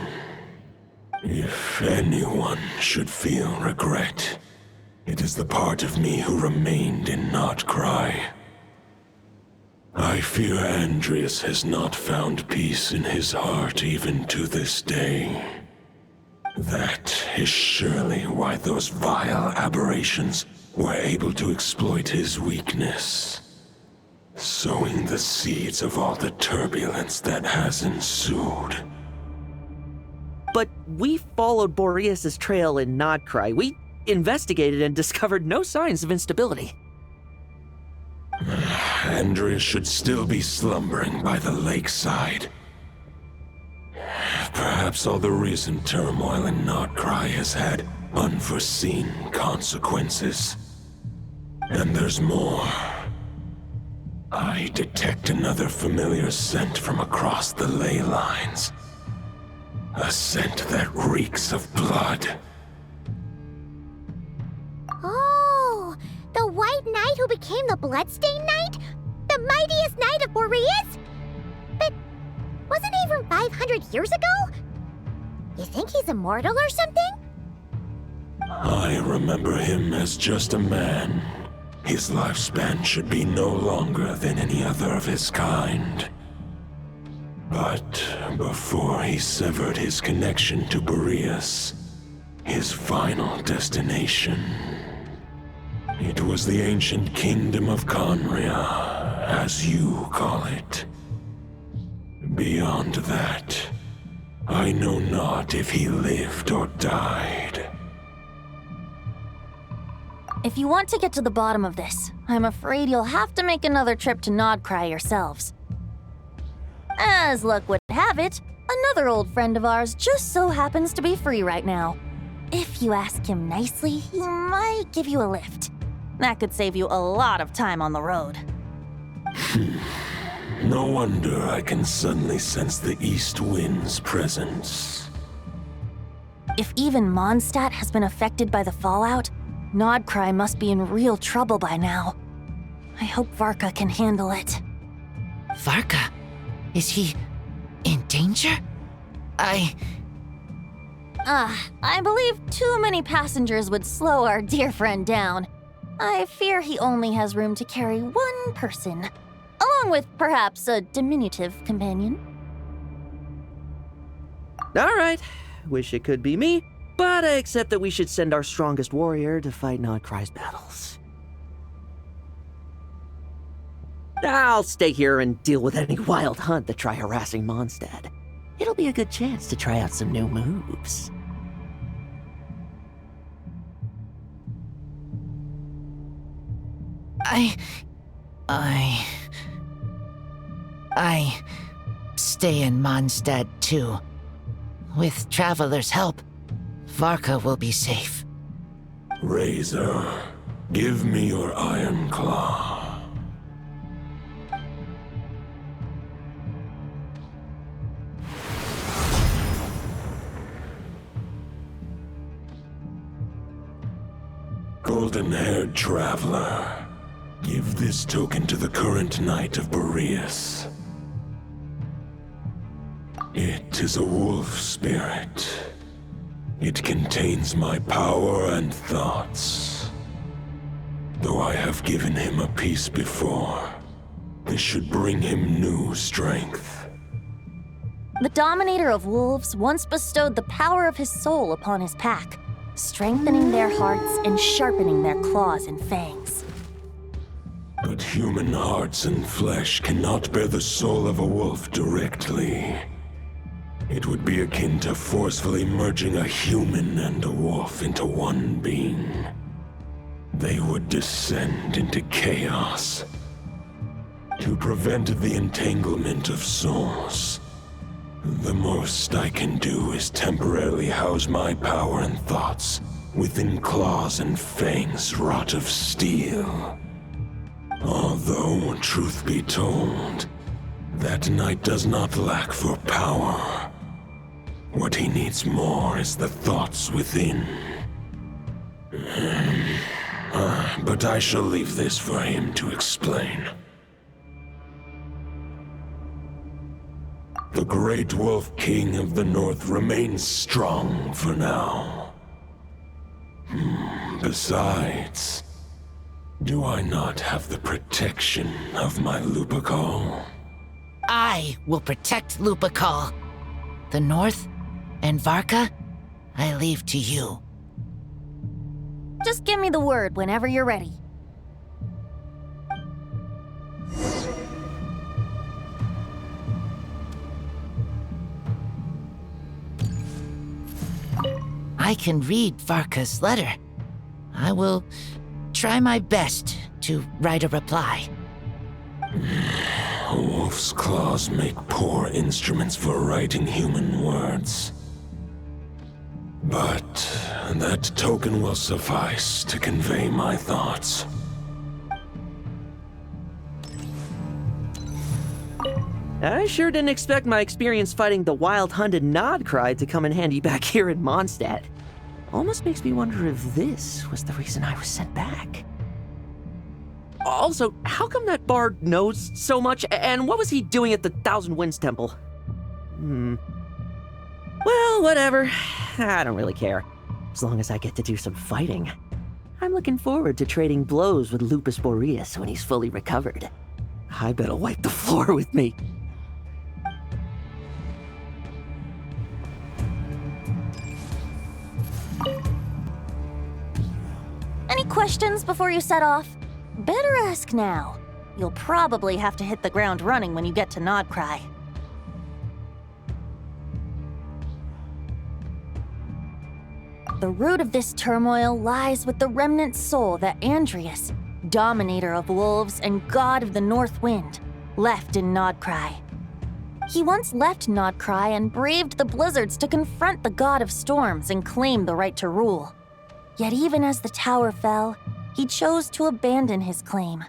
If anyone should feel regret, it is the part of me who remained in Notcry. I fear Andreas has not found peace in his heart even to this day. That is surely why those vile aberrations were able to exploit his weakness, sowing the seeds of all the turbulence that has ensued. But we followed Boreas' trail in Notcry. We investigated and discovered no signs of instability. Andreas should still be slumbering by the lakeside. Perhaps all the recent turmoil in Notcry has had unforeseen consequences. And there's more. I detect another familiar scent from across the ley lines. A scent that reeks of blood. Oh, the White Knight who became the Bloodstained Knight? The mightiest knight of Boreas? But wasn't he from 500 years ago? You think he's immortal or something? I remember him as just a man. His lifespan should be no longer than any other of his kind. But before he severed his connection to Boreas, his final destination, it was the ancient kingdom of Conria, as you call it. Beyond that, I know not if he lived or died. If you want to get to the bottom of this, I'm afraid you'll have to make another trip to Nodcry yourselves. As luck would have it, another old friend of ours just so happens to be free right now. If you ask him nicely, he might give you a lift. That could save you a lot of time on the road. No wonder I can suddenly sense the east wind's presence. If even Mondstadt has been affected by the fallout, Nodcry must be in real trouble by now. I hope Varka can handle it. Varka? Is he in danger? I believe too many passengers would slow our dear friend down. I fear he only has room to carry one person, along with perhaps a diminutive companion. All right, wish it could be me, but I accept that we should send our strongest warrior to fight Nodcry's battles. I'll stay here and deal with any wild hunt that try harassing Mondstadt. It'll be a good chance to try out some new moves. I stay in Mondstadt too. With Traveler's help, Varka will be safe. Razor, give me your iron claw. Golden-haired traveler, give this token to the current knight of Boreas. It is a wolf spirit. It contains my power and thoughts. Though I have given him a piece before, this should bring him new strength. The Dominator of Wolves once bestowed the power of his soul upon his pack, strengthening their hearts and sharpening their claws and fangs. But human hearts and flesh cannot bear the soul of a wolf directly. It would be akin to forcefully merging a human and a wolf into one being. They would descend into chaos. To prevent the entanglement of souls, the most I can do is temporarily house my power and thoughts within claws and fangs wrought of steel. Although, truth be told, that knight does not lack for power. What he needs more is the thoughts within. But I shall leave this for him to explain. The Great Wolf King of the North remains strong for now. Besides, do I not have the protection of my Lupacol? I will protect Lupacol. The North and Varka, I leave to you. Just give me the word whenever you're ready. I can read Varka's letter. I will try my best to write a reply. A wolf's claws make poor instruments for writing human words. But that token will suffice to convey my thoughts. I sure didn't expect my experience fighting the wild-hunted Nodcry to come in handy back here in Mondstadt. Almost makes me wonder if this was the reason I was sent back. Also, how come that bard knows so much, and what was he doing at the Thousand Winds Temple? Well, whatever. I don't really care. as long as I get to do some fighting. I'm looking forward to trading blows with Lupus Boreas when he's fully recovered. I bet he'll wipe the floor with me. Any questions before you set off? Better ask now. You'll probably have to hit the ground running when you get to Nodcry. The root of this turmoil lies with the remnant soul that Andrius, dominator of wolves and god of the North Wind, left in Nodcry. He once left Nodcry and braved the blizzards to confront the god of storms and claim the right to rule. Yet even as the tower fell, he chose to abandon his claim.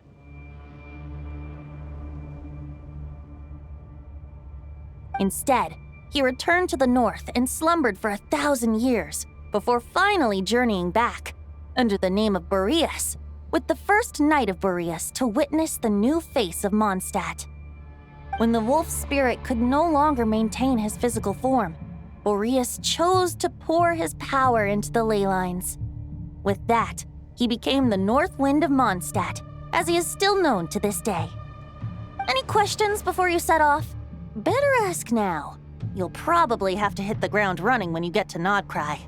Instead, he returned to the north and slumbered for 1,000 years, before finally journeying back, under the name of Boreas, with the first knight of Boreas to witness the new face of Mondstadt. When the wolf spirit could no longer maintain his physical form, Boreas chose to pour his power into the ley lines. With that, he became the North Wind of Mondstadt, as he is still known to this day. Any questions before you set off? Better ask now. You'll probably have to hit the ground running when you get to Nodcry.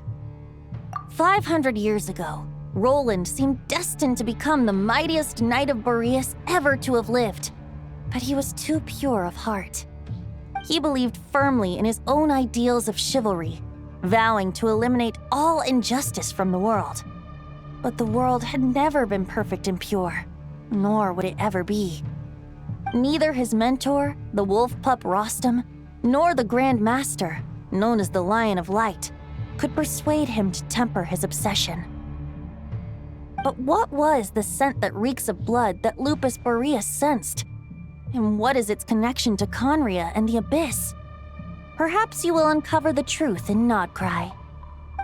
500 years ago, Roland seemed destined to become the mightiest knight of Boreas ever to have lived. But he was too pure of heart. He believed firmly in his own ideals of chivalry, vowing to eliminate all injustice from the world. But the world had never been perfect and pure, nor would it ever be. Neither his mentor, the wolf pup Rostam, nor the Grand Master, known as the Lion of Light, could persuade him to temper his obsession. But what was the scent that reeks of blood that Lupus Boreas sensed? And what is its connection to Conria and the Abyss? Perhaps you will uncover the truth in Nodcry.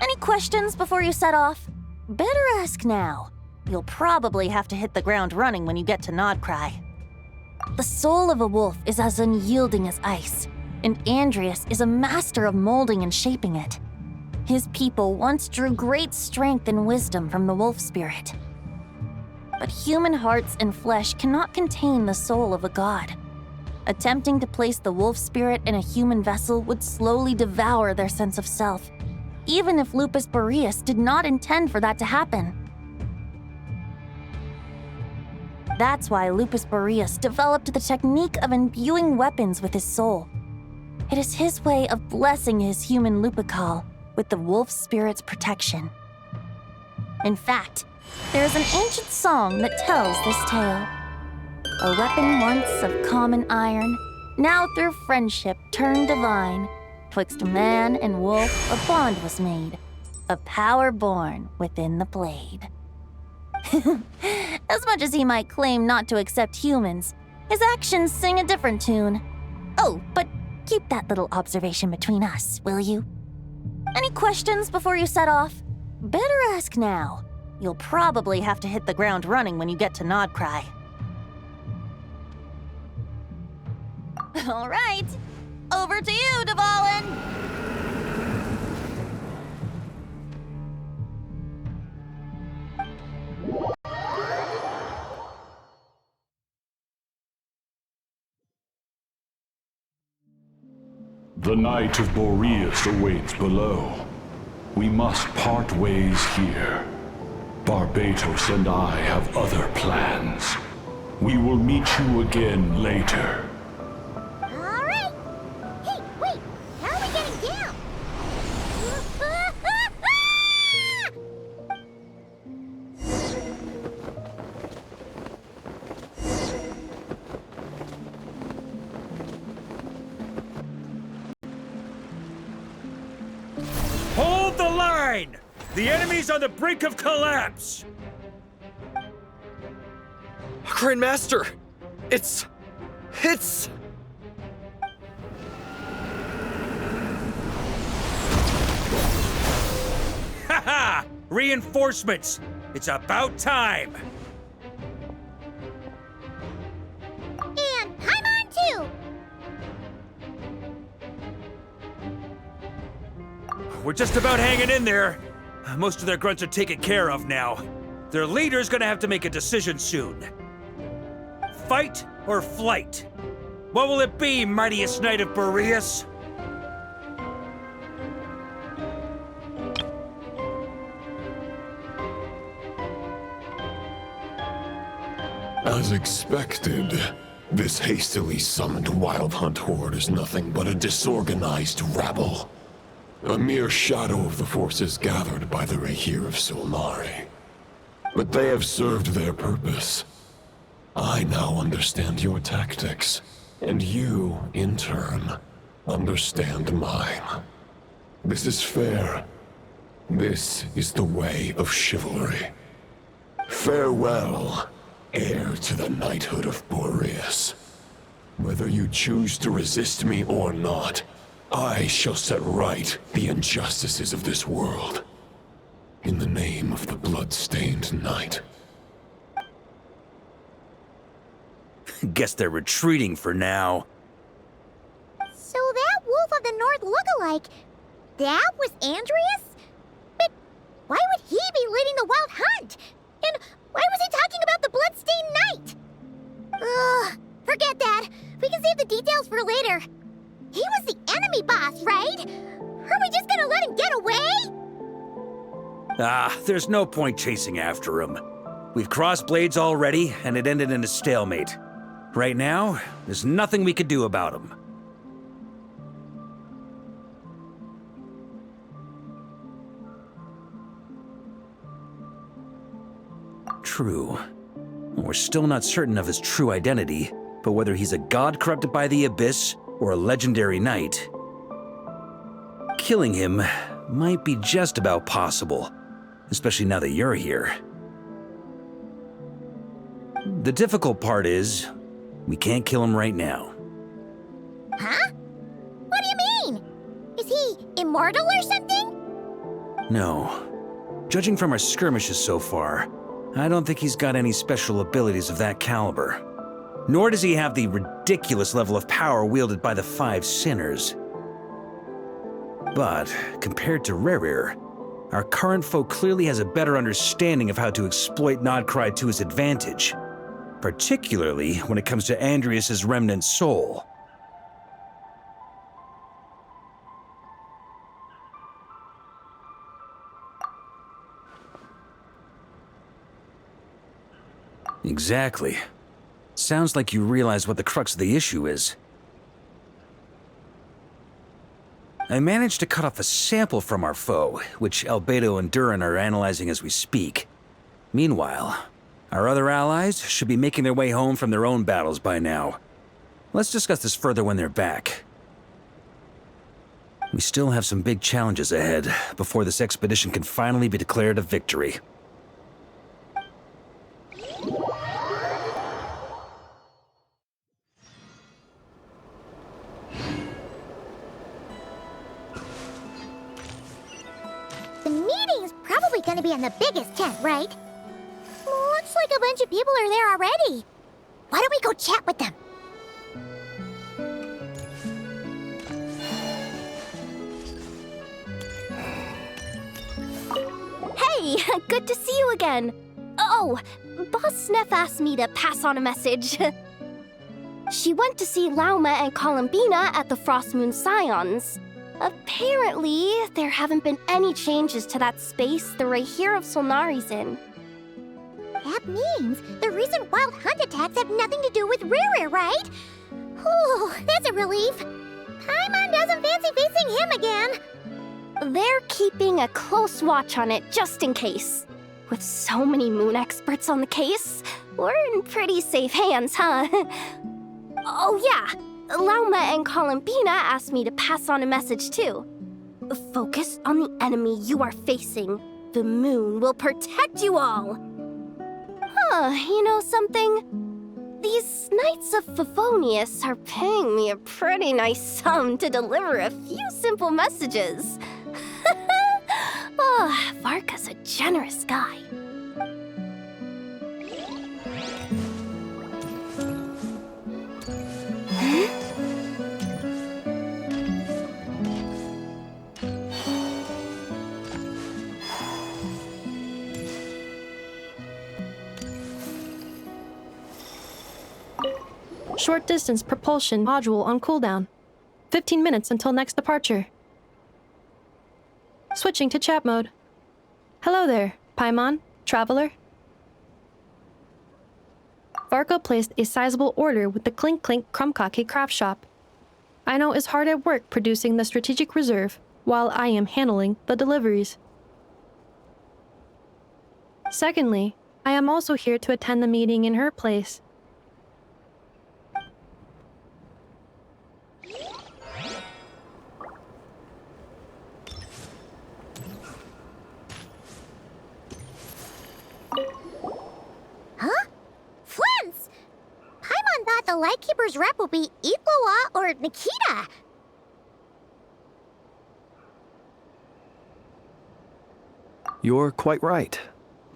Any questions before you set off? Better ask now. You'll probably have to hit the ground running when you get to Nodcry. The soul of a wolf is as unyielding as ice, and Andrius is a master of molding and shaping it. His people once drew great strength and wisdom from the wolf spirit. But human hearts and flesh cannot contain the soul of a god. Attempting to place the wolf spirit in a human vessel would slowly devour their sense of self, even if Lupus Boreas did not intend for that to happen. That's why Lupus Boreas developed the technique of imbuing weapons with his soul. It is his way of blessing his human Lupical with the wolf spirit's protection. In fact, there is an ancient song that tells this tale. A weapon once of common iron, now through friendship turned divine. Twixt man and wolf a bond was made, a power born within the blade. As much as he might claim not to accept humans, his actions sing a different tune. Oh, but keep that little observation between us, will you? Any questions before you set off? Better ask now. You'll probably have to hit the ground running when you get to Nodcry. All right, over to you, Dvalin! The Knight of Boreas awaits below. We must part ways here. Barbatos and I have other plans. We will meet you again later. All right. Hey, wait. How are we getting down? Hold the line! The enemy's on the brink of collapse! Grandmaster! It's... Haha! Reinforcements! It's about time! And Paimon too! We're just about hanging in there. Most of their grunts are taken care of now. Their leader's gonna have to make a decision soon. Fight or flight? What will it be, mightiest knight of Boreas? As expected, this hastily summoned Wild Hunt horde is nothing but a disorganized rabble. A mere shadow of the forces gathered by the Rahir of Solnari. But they have served their purpose. I now understand your tactics, and you, in turn, understand mine. This is fair. This is the way of chivalry. Farewell, heir to the knighthood of Boreas. Whether you choose to resist me or not, I shall set right the injustices of this world. In the name of the blood-stained knight. Guess they're retreating for now. So that Wolf of the North look-alike, that was Andreas? But why would he be leading the Wild Hunt? And why was he talking about the blood-stained knight? Ugh, forget that. We can save the details for later. He was the enemy boss, right? Are we just gonna let him get away? There's no point chasing after him. We've crossed blades already, and it ended in a stalemate. Right now, there's nothing we could do about him. True. We're still not certain of his true identity, but whether he's a god corrupted by the Abyss or a legendary knight, killing him might be just about possible, especially now that you're here. The difficult part is, we can't kill him right now. Huh? What do you mean? Is he immortal or something? No. Judging from our skirmishes so far, I don't think he's got any special abilities of that caliber. Nor does he have the ridiculous level of power wielded by the Five Sinners. But, compared to Rerir, our current foe clearly has a better understanding of how to exploit Nodcry to his advantage, particularly when it comes to Andreas' remnant soul. Exactly. Sounds like you realize what the crux of the issue is. I managed to cut off a sample from our foe, which Albedo and Durin are analyzing as we speak. Meanwhile, our other allies should be making their way home from their own battles by now. Let's discuss this further when they're back. We still have some big challenges ahead before this expedition can finally be declared a victory. The meeting's probably gonna be in the biggest tent, right? Looks like a bunch of people are there already. Why don't we go chat with them? Hey, good to see you again. Oh, Boss Neff asked me to pass on a message. She went to see Lauma and Columbina at the Frost Moon Scions. Apparently, there haven't been any changes to that space the Rahir of Solnari's in. That means the recent Wild Hunt attacks have nothing to do with Rerir, right? Whew, that's a relief. Paimon doesn't fancy facing him again. They're keeping a close watch on it just in case. With so many moon experts on the case, we're in pretty safe hands, huh? Oh yeah, Lauma and Columbina asked me to pass on a message too. Focus on the enemy you are facing. The moon will protect you all. Huh, you know something? These Knights of Favonius are paying me a pretty nice sum to deliver a few simple messages. Oh, Varka's a generous guy. Short distance propulsion module on cooldown. 15 minutes until next departure. Switching to chat mode. Hello there, Paimon, traveler. Varka placed a sizable order with the Clink Clink Krumkake craft shop. I know is hard at work producing the strategic reserve, while I am handling the deliveries. Secondly, I am also here to attend the meeting in her place. Huh? Flint's! Paimon thought the Lightkeeper's rep would be Itlua or Nikita. You're quite right.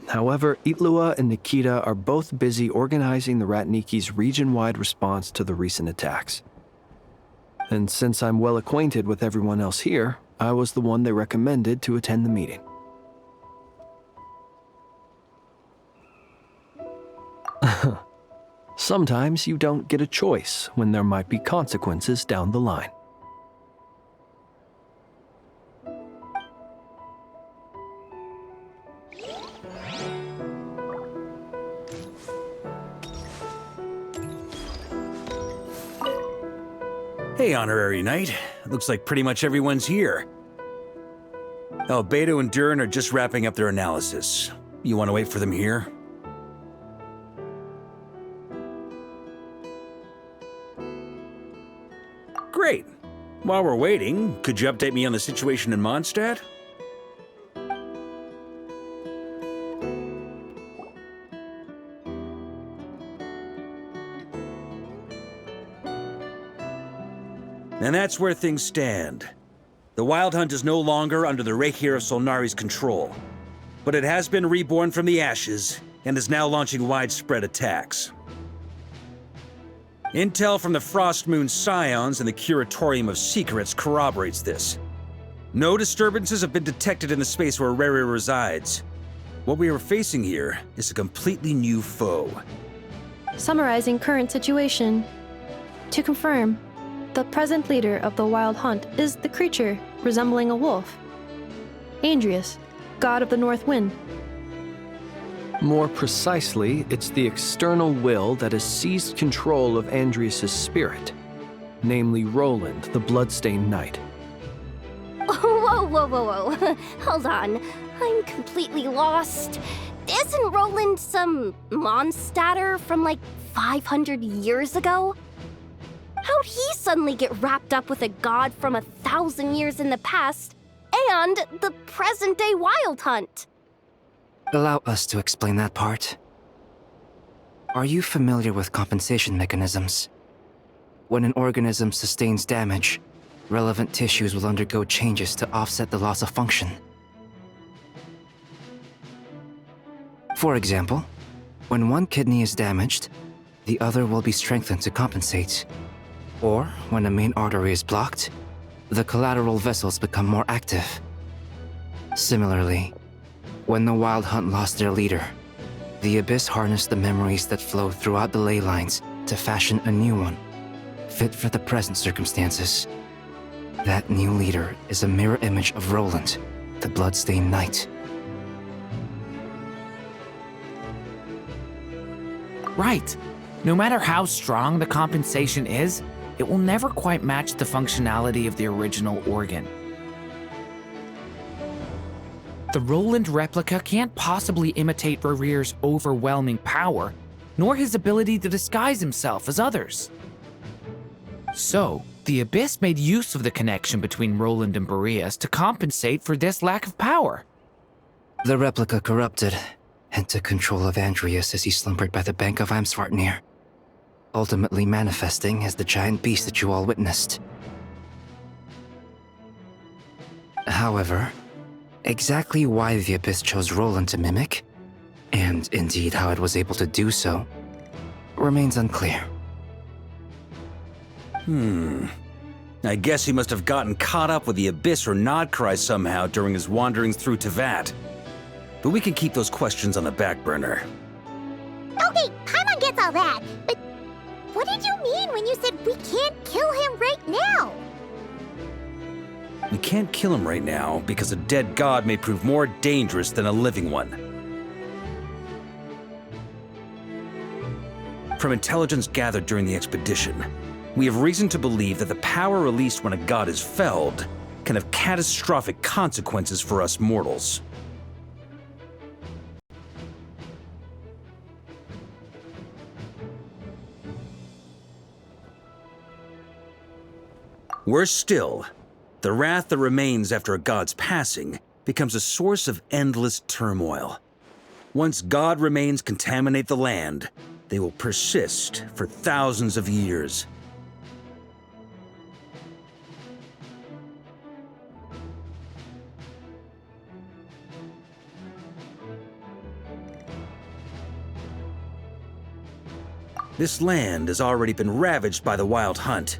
However, Itlua and Nikita are both busy organizing the Ratniki's region-wide response to the recent attacks. And since I'm well acquainted with everyone else here, I was the one they recommended to attend the meeting. Sometimes you don't get a choice when there might be consequences down the line. Hey, Honorary Knight. Looks like pretty much everyone's here. Oh, Beto and Durin are just wrapping up their analysis. You want to wait for them here? Great. While we're waiting, could you update me on the situation in Mondstadt? And that's where things stand. The Wild Hunt is no longer under the Reikir of Solnari's control, but it has been reborn from the ashes and is now launching widespread attacks. Intel from the Frostmoon Scions and the Curatorium of Secrets corroborates this. No disturbances have been detected in the space where Rere resides. What we are facing here is a completely new foe. Summarizing current situation. To confirm, the present leader of the Wild Hunt is the creature resembling a wolf. Andrius, god of the North Wind. More precisely, it's the external will that has seized control of Andrius' spirit, namely Roland, the Bloodstained Knight. Whoa, whoa, whoa, whoa. Hold on. I'm completely lost. Isn't Roland some Mondstadter from like 500 years ago? How'd he suddenly get wrapped up with a god from 1,000 years in the past and the present-day Wild Hunt? Allow us to explain that part. Are you familiar with compensation mechanisms? When an organism sustains damage, relevant tissues will undergo changes to offset the loss of function. For example, when one kidney is damaged, the other will be strengthened to compensate. Or, when a main artery is blocked, the collateral vessels become more active. Similarly, when the Wild Hunt lost their leader, the Abyss harnessed the memories that flow throughout the ley lines to fashion a new one, fit for the present circumstances. That new leader is a mirror image of Roland, the Bloodstained Knight. Right. No matter how strong the compensation is, it will never quite match the functionality of the original organ. The Roland replica can't possibly imitate Rere's overwhelming power, nor his ability to disguise himself as others. So, the Abyss made use of the connection between Roland and Boreas to compensate for this lack of power. The replica corrupted and took control of Andrius as he slumbered by the bank of Amsvartnir, ultimately manifesting as the giant beast that you all witnessed. However, exactly why the Abyss chose Roland to mimic, and indeed how it was able to do so, remains unclear. I guess he must have gotten caught up with the Abyss or Nodcry somehow during his wanderings through Tevat. But we can keep those questions on the back burner. Okay, Paimon gets all that, but What did you mean when you said we can't kill him right now? We can't kill him right now because a dead god may prove more dangerous than a living one. From intelligence gathered during the expedition, we have reason to believe that the power released when a god is felled can have catastrophic consequences for us mortals. Worse still, the wrath that remains after a god's passing becomes a source of endless turmoil. Once god remains contaminate the land, they will persist for thousands of years. This land has already been ravaged by the Wild Hunt.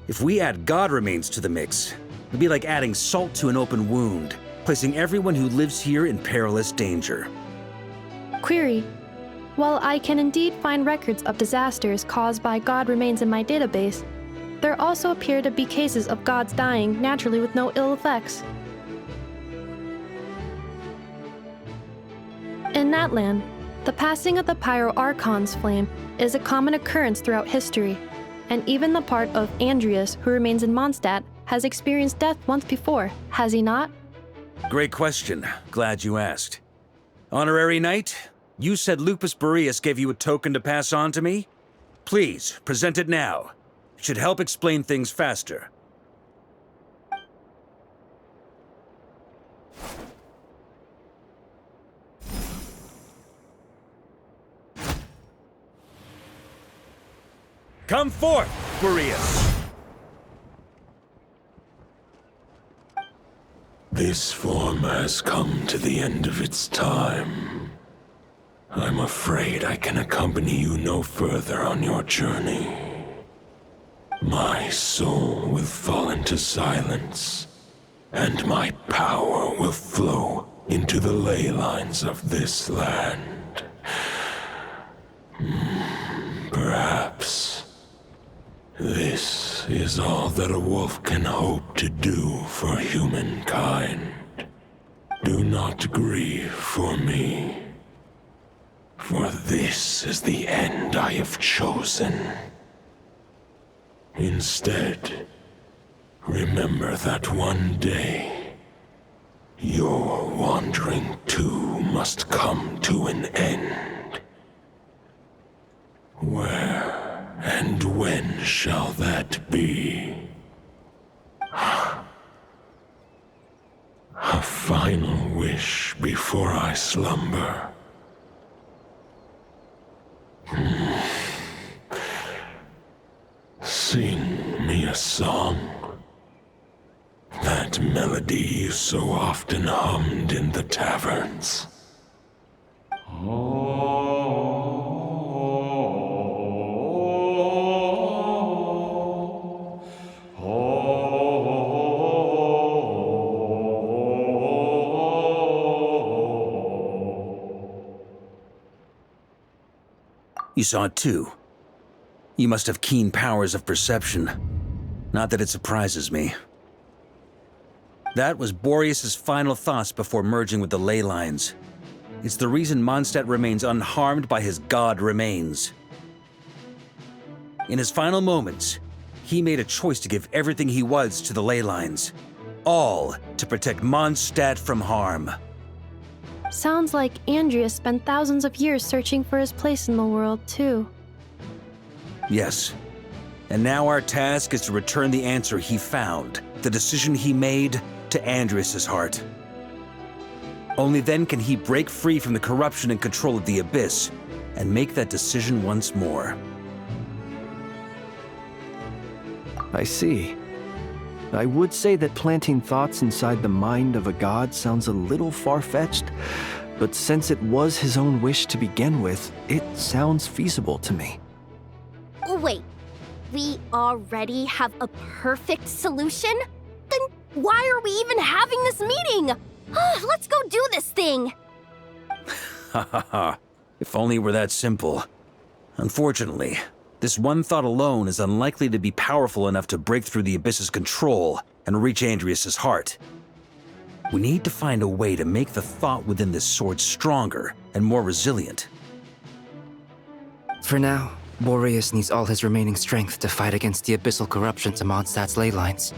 If we add god remains to the mix, it'd be like adding salt to an open wound, placing everyone who lives here in perilous danger. Query. While I can indeed find records of disasters caused by god remains in my database, there also appear to be cases of gods dying naturally with no ill effects. In that land, the passing of the Pyro-Archon's flame is a common occurrence throughout history, and even the part of Andreas who remains in Mondstadt has experienced death once before, has he not? Great question. Glad you asked. Honorary Knight, you said Lupus Boreas gave you a token to pass on to me? Please, present it now. It should help explain things faster. Come forth, Boreas! This form has come to the end of its time. I'm afraid I can accompany you no further on your journey. My soul will fall into silence, and my power will flow into the ley lines of this land. Perhaps this is all that a wolf can hope to do for humankind. Do not grieve for me, for this is the end I have chosen. Instead, remember that one day, your wandering too must come to an end. Where and when shall that be? A final wish before I slumber. Sing me a song. That melody you so often hummed in the taverns. You saw it too. You must have keen powers of perception. Not that it surprises me. That was Boreas' final thoughts before merging with the ley lines. It's the reason Mondstadt remains unharmed by his god remains. In his final moments, he made a choice to give everything he was to the ley lines. All to protect Mondstadt from harm. Sounds like Andreas spent thousands of years searching for his place in the world, too. Yes. And now our task is to return the answer he found, the decision he made, to Andreas' heart. Only then can he break free from the corruption and control of the Abyss, and make that decision once more. I see. I would say that planting thoughts inside the mind of a god sounds a little far-fetched, but since it was his own wish to begin with, it sounds feasible to me. Wait, we already have a perfect solution? Then why are we even having this meeting? Let's go do this thing! Ha ha ha. If only it were that simple. Unfortunately, This one thought alone is unlikely to be powerful enough to break through the Abyss's control and reach Andrias' heart. We need to find a way to make the thought within this sword stronger and more resilient. For now, Boreas needs all his remaining strength to fight against the abyssal corruption to Mondstadt's ley lines.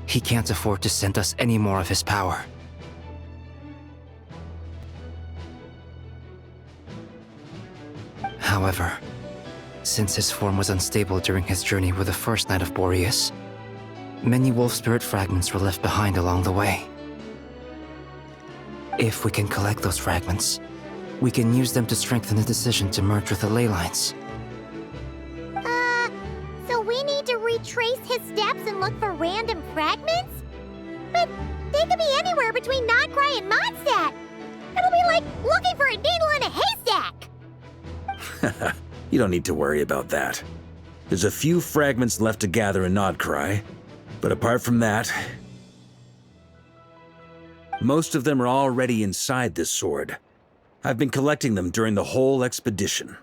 He can't afford to send us any more of his power. However, since his form was unstable during his journey with the first night of Boreas, many wolf spirit fragments were left behind along the way. If we can collect those fragments, we can use them to strengthen the decision to merge with the ley lines. So we need to retrace his steps and look for random fragments? But they could be anywhere between Nodcry and Mondstadt. It'll be like looking for a needle in a haystack. You don't need to worry about that. There's a few fragments left to gather in Nodcry, but apart from that, most of them are already inside this sword. I've been collecting them during the whole expedition.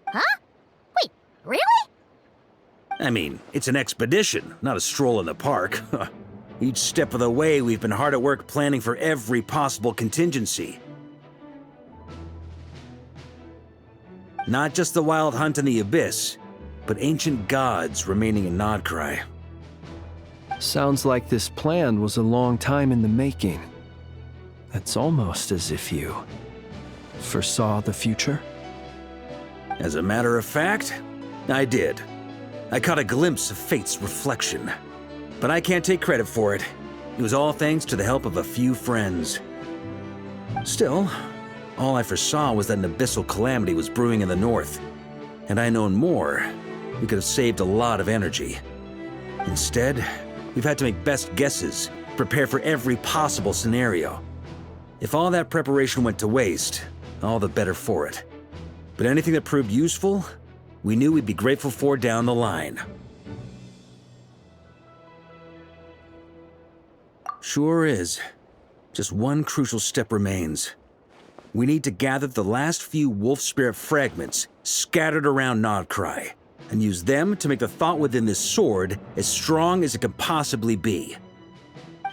Huh? Wait, really? I mean, it's an expedition, not a stroll in the park. Each step of the way, we've been hard at work planning for every possible contingency. Not just the Wild Hunt in the Abyss, but ancient gods remaining in Nodcry. Sounds like this plan was a long time in the making. It's almost as if you foresaw the future. As a matter of fact, I did. I caught a glimpse of fate's reflection. But I can't take credit for it. It was all thanks to the help of a few friends. Still, all I foresaw was that an abyssal calamity was brewing in the north. Had I known more, we could have saved a lot of energy. Instead, we've had to make best guesses, prepare for every possible scenario. If all that preparation went to waste, all the better for it. But anything that proved useful, we knew we'd be grateful for down the line. Sure is. Just one crucial step remains. We need to gather the last few wolf spirit fragments scattered around Nodcry, and use them to make the thought within this sword as strong as it can possibly be.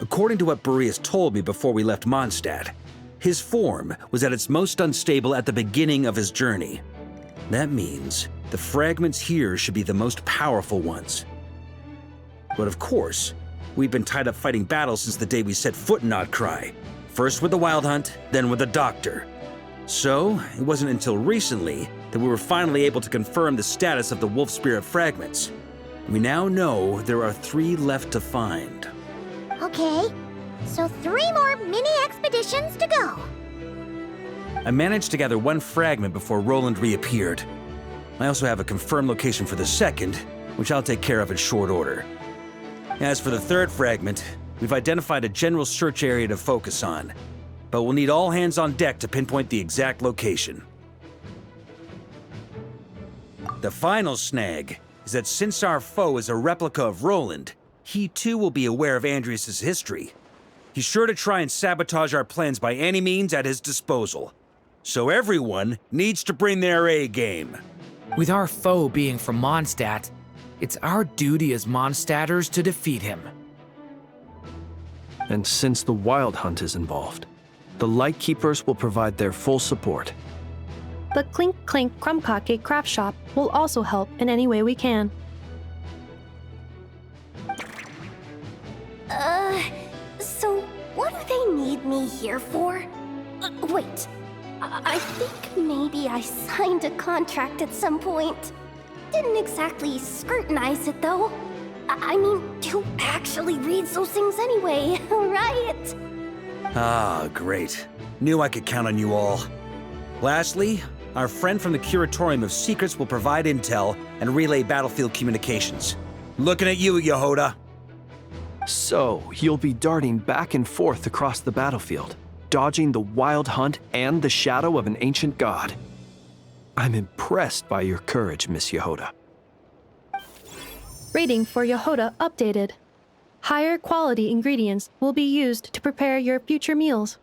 According to what Boreas told me before we left Mondstadt, his form was at its most unstable at the beginning of his journey. That means the fragments here should be the most powerful ones. But of course, we've been tied up fighting battles since the day we set foot in Nodcry. First with the Wild Hunt, then with the Doctor. So, it wasn't until recently that we were finally able to confirm the status of the wolf spirit fragments. We now know there are 3 left to find. Okay, so 3 more mini expeditions to go. I managed to gather 1 fragment before Roland reappeared. I also have a confirmed location for the second, which I'll take care of in short order. As for the 3rd fragment, we've identified a general search area to focus on, but we'll need all hands on deck to pinpoint the exact location. The final snag is that since our foe is a replica of Roland, he too will be aware of Andrias' history. He's sure to try and sabotage our plans by any means at his disposal. So everyone needs to bring their A game. With our foe being from Mondstadt, it's our duty as Mondstadters to defeat him. And since the Wild Hunt is involved, the Lightkeepers will provide their full support. The Clink Clink Crumbcake Craft Shop will also help in any way we can. So what do they need me here for? Wait, I think maybe I signed a contract at some point. Didn't exactly scrutinize it, though. I mean, who actually reads those things anyway, right? Ah, great. Knew I could count on you all. Lastly, our friend from the Curatorium of Secrets will provide intel and relay battlefield communications. Looking at you, Yehoda. So, you'll be darting back and forth across the battlefield, dodging the Wild Hunt and the shadow of an ancient god. I'm impressed by your courage, Miss Yehoda. Rating for Yehoda updated. Higher quality ingredients will be used to prepare your future meals.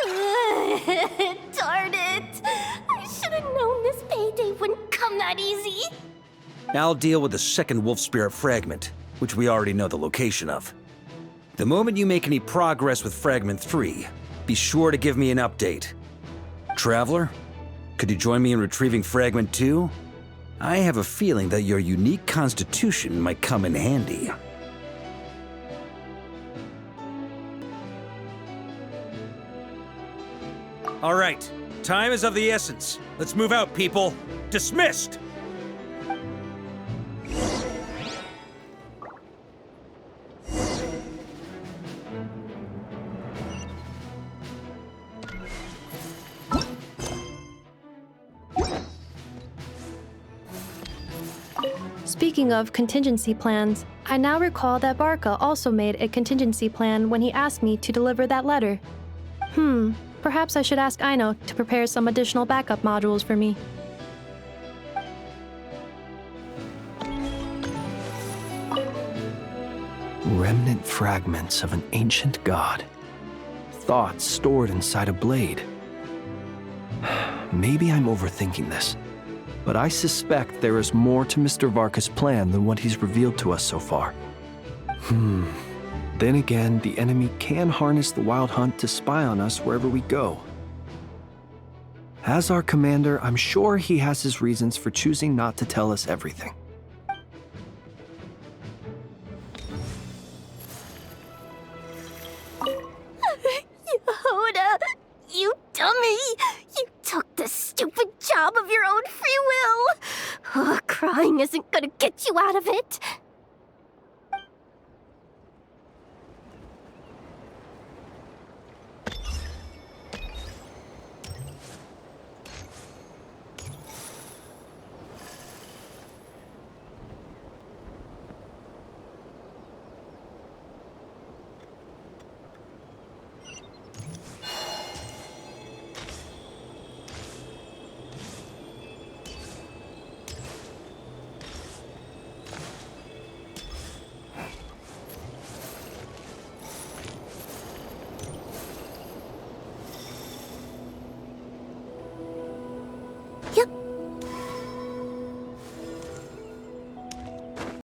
Darn it! I should have known this payday wouldn't come come that easy. I'll deal with the second wolf spirit fragment, which we already know the location of. The moment you make any progress with Fragment 3, be sure to give me an update. Traveler, could you join me in retrieving Fragment 2? I have a feeling that your unique constitution might come in handy. All right, time is of the essence. Let's move out, people. Dismissed! Speaking of contingency plans, I now recall that Varka also made a contingency plan when he asked me to deliver that letter. Perhaps I should ask Aino to prepare some additional backup modules for me. Remnant fragments of an ancient god. Thoughts stored inside a blade. Maybe I'm overthinking this, but I suspect there is more to Mr. Varka's plan than what he's revealed to us so far. Then again, the enemy can harness the Wild Hunt to spy on us wherever we go. As our commander, I'm sure he has his reasons for choosing not to tell us everything. Yehoda, you dummy! You took the stupid job of your own free will! Crying isn't gonna get you out of it.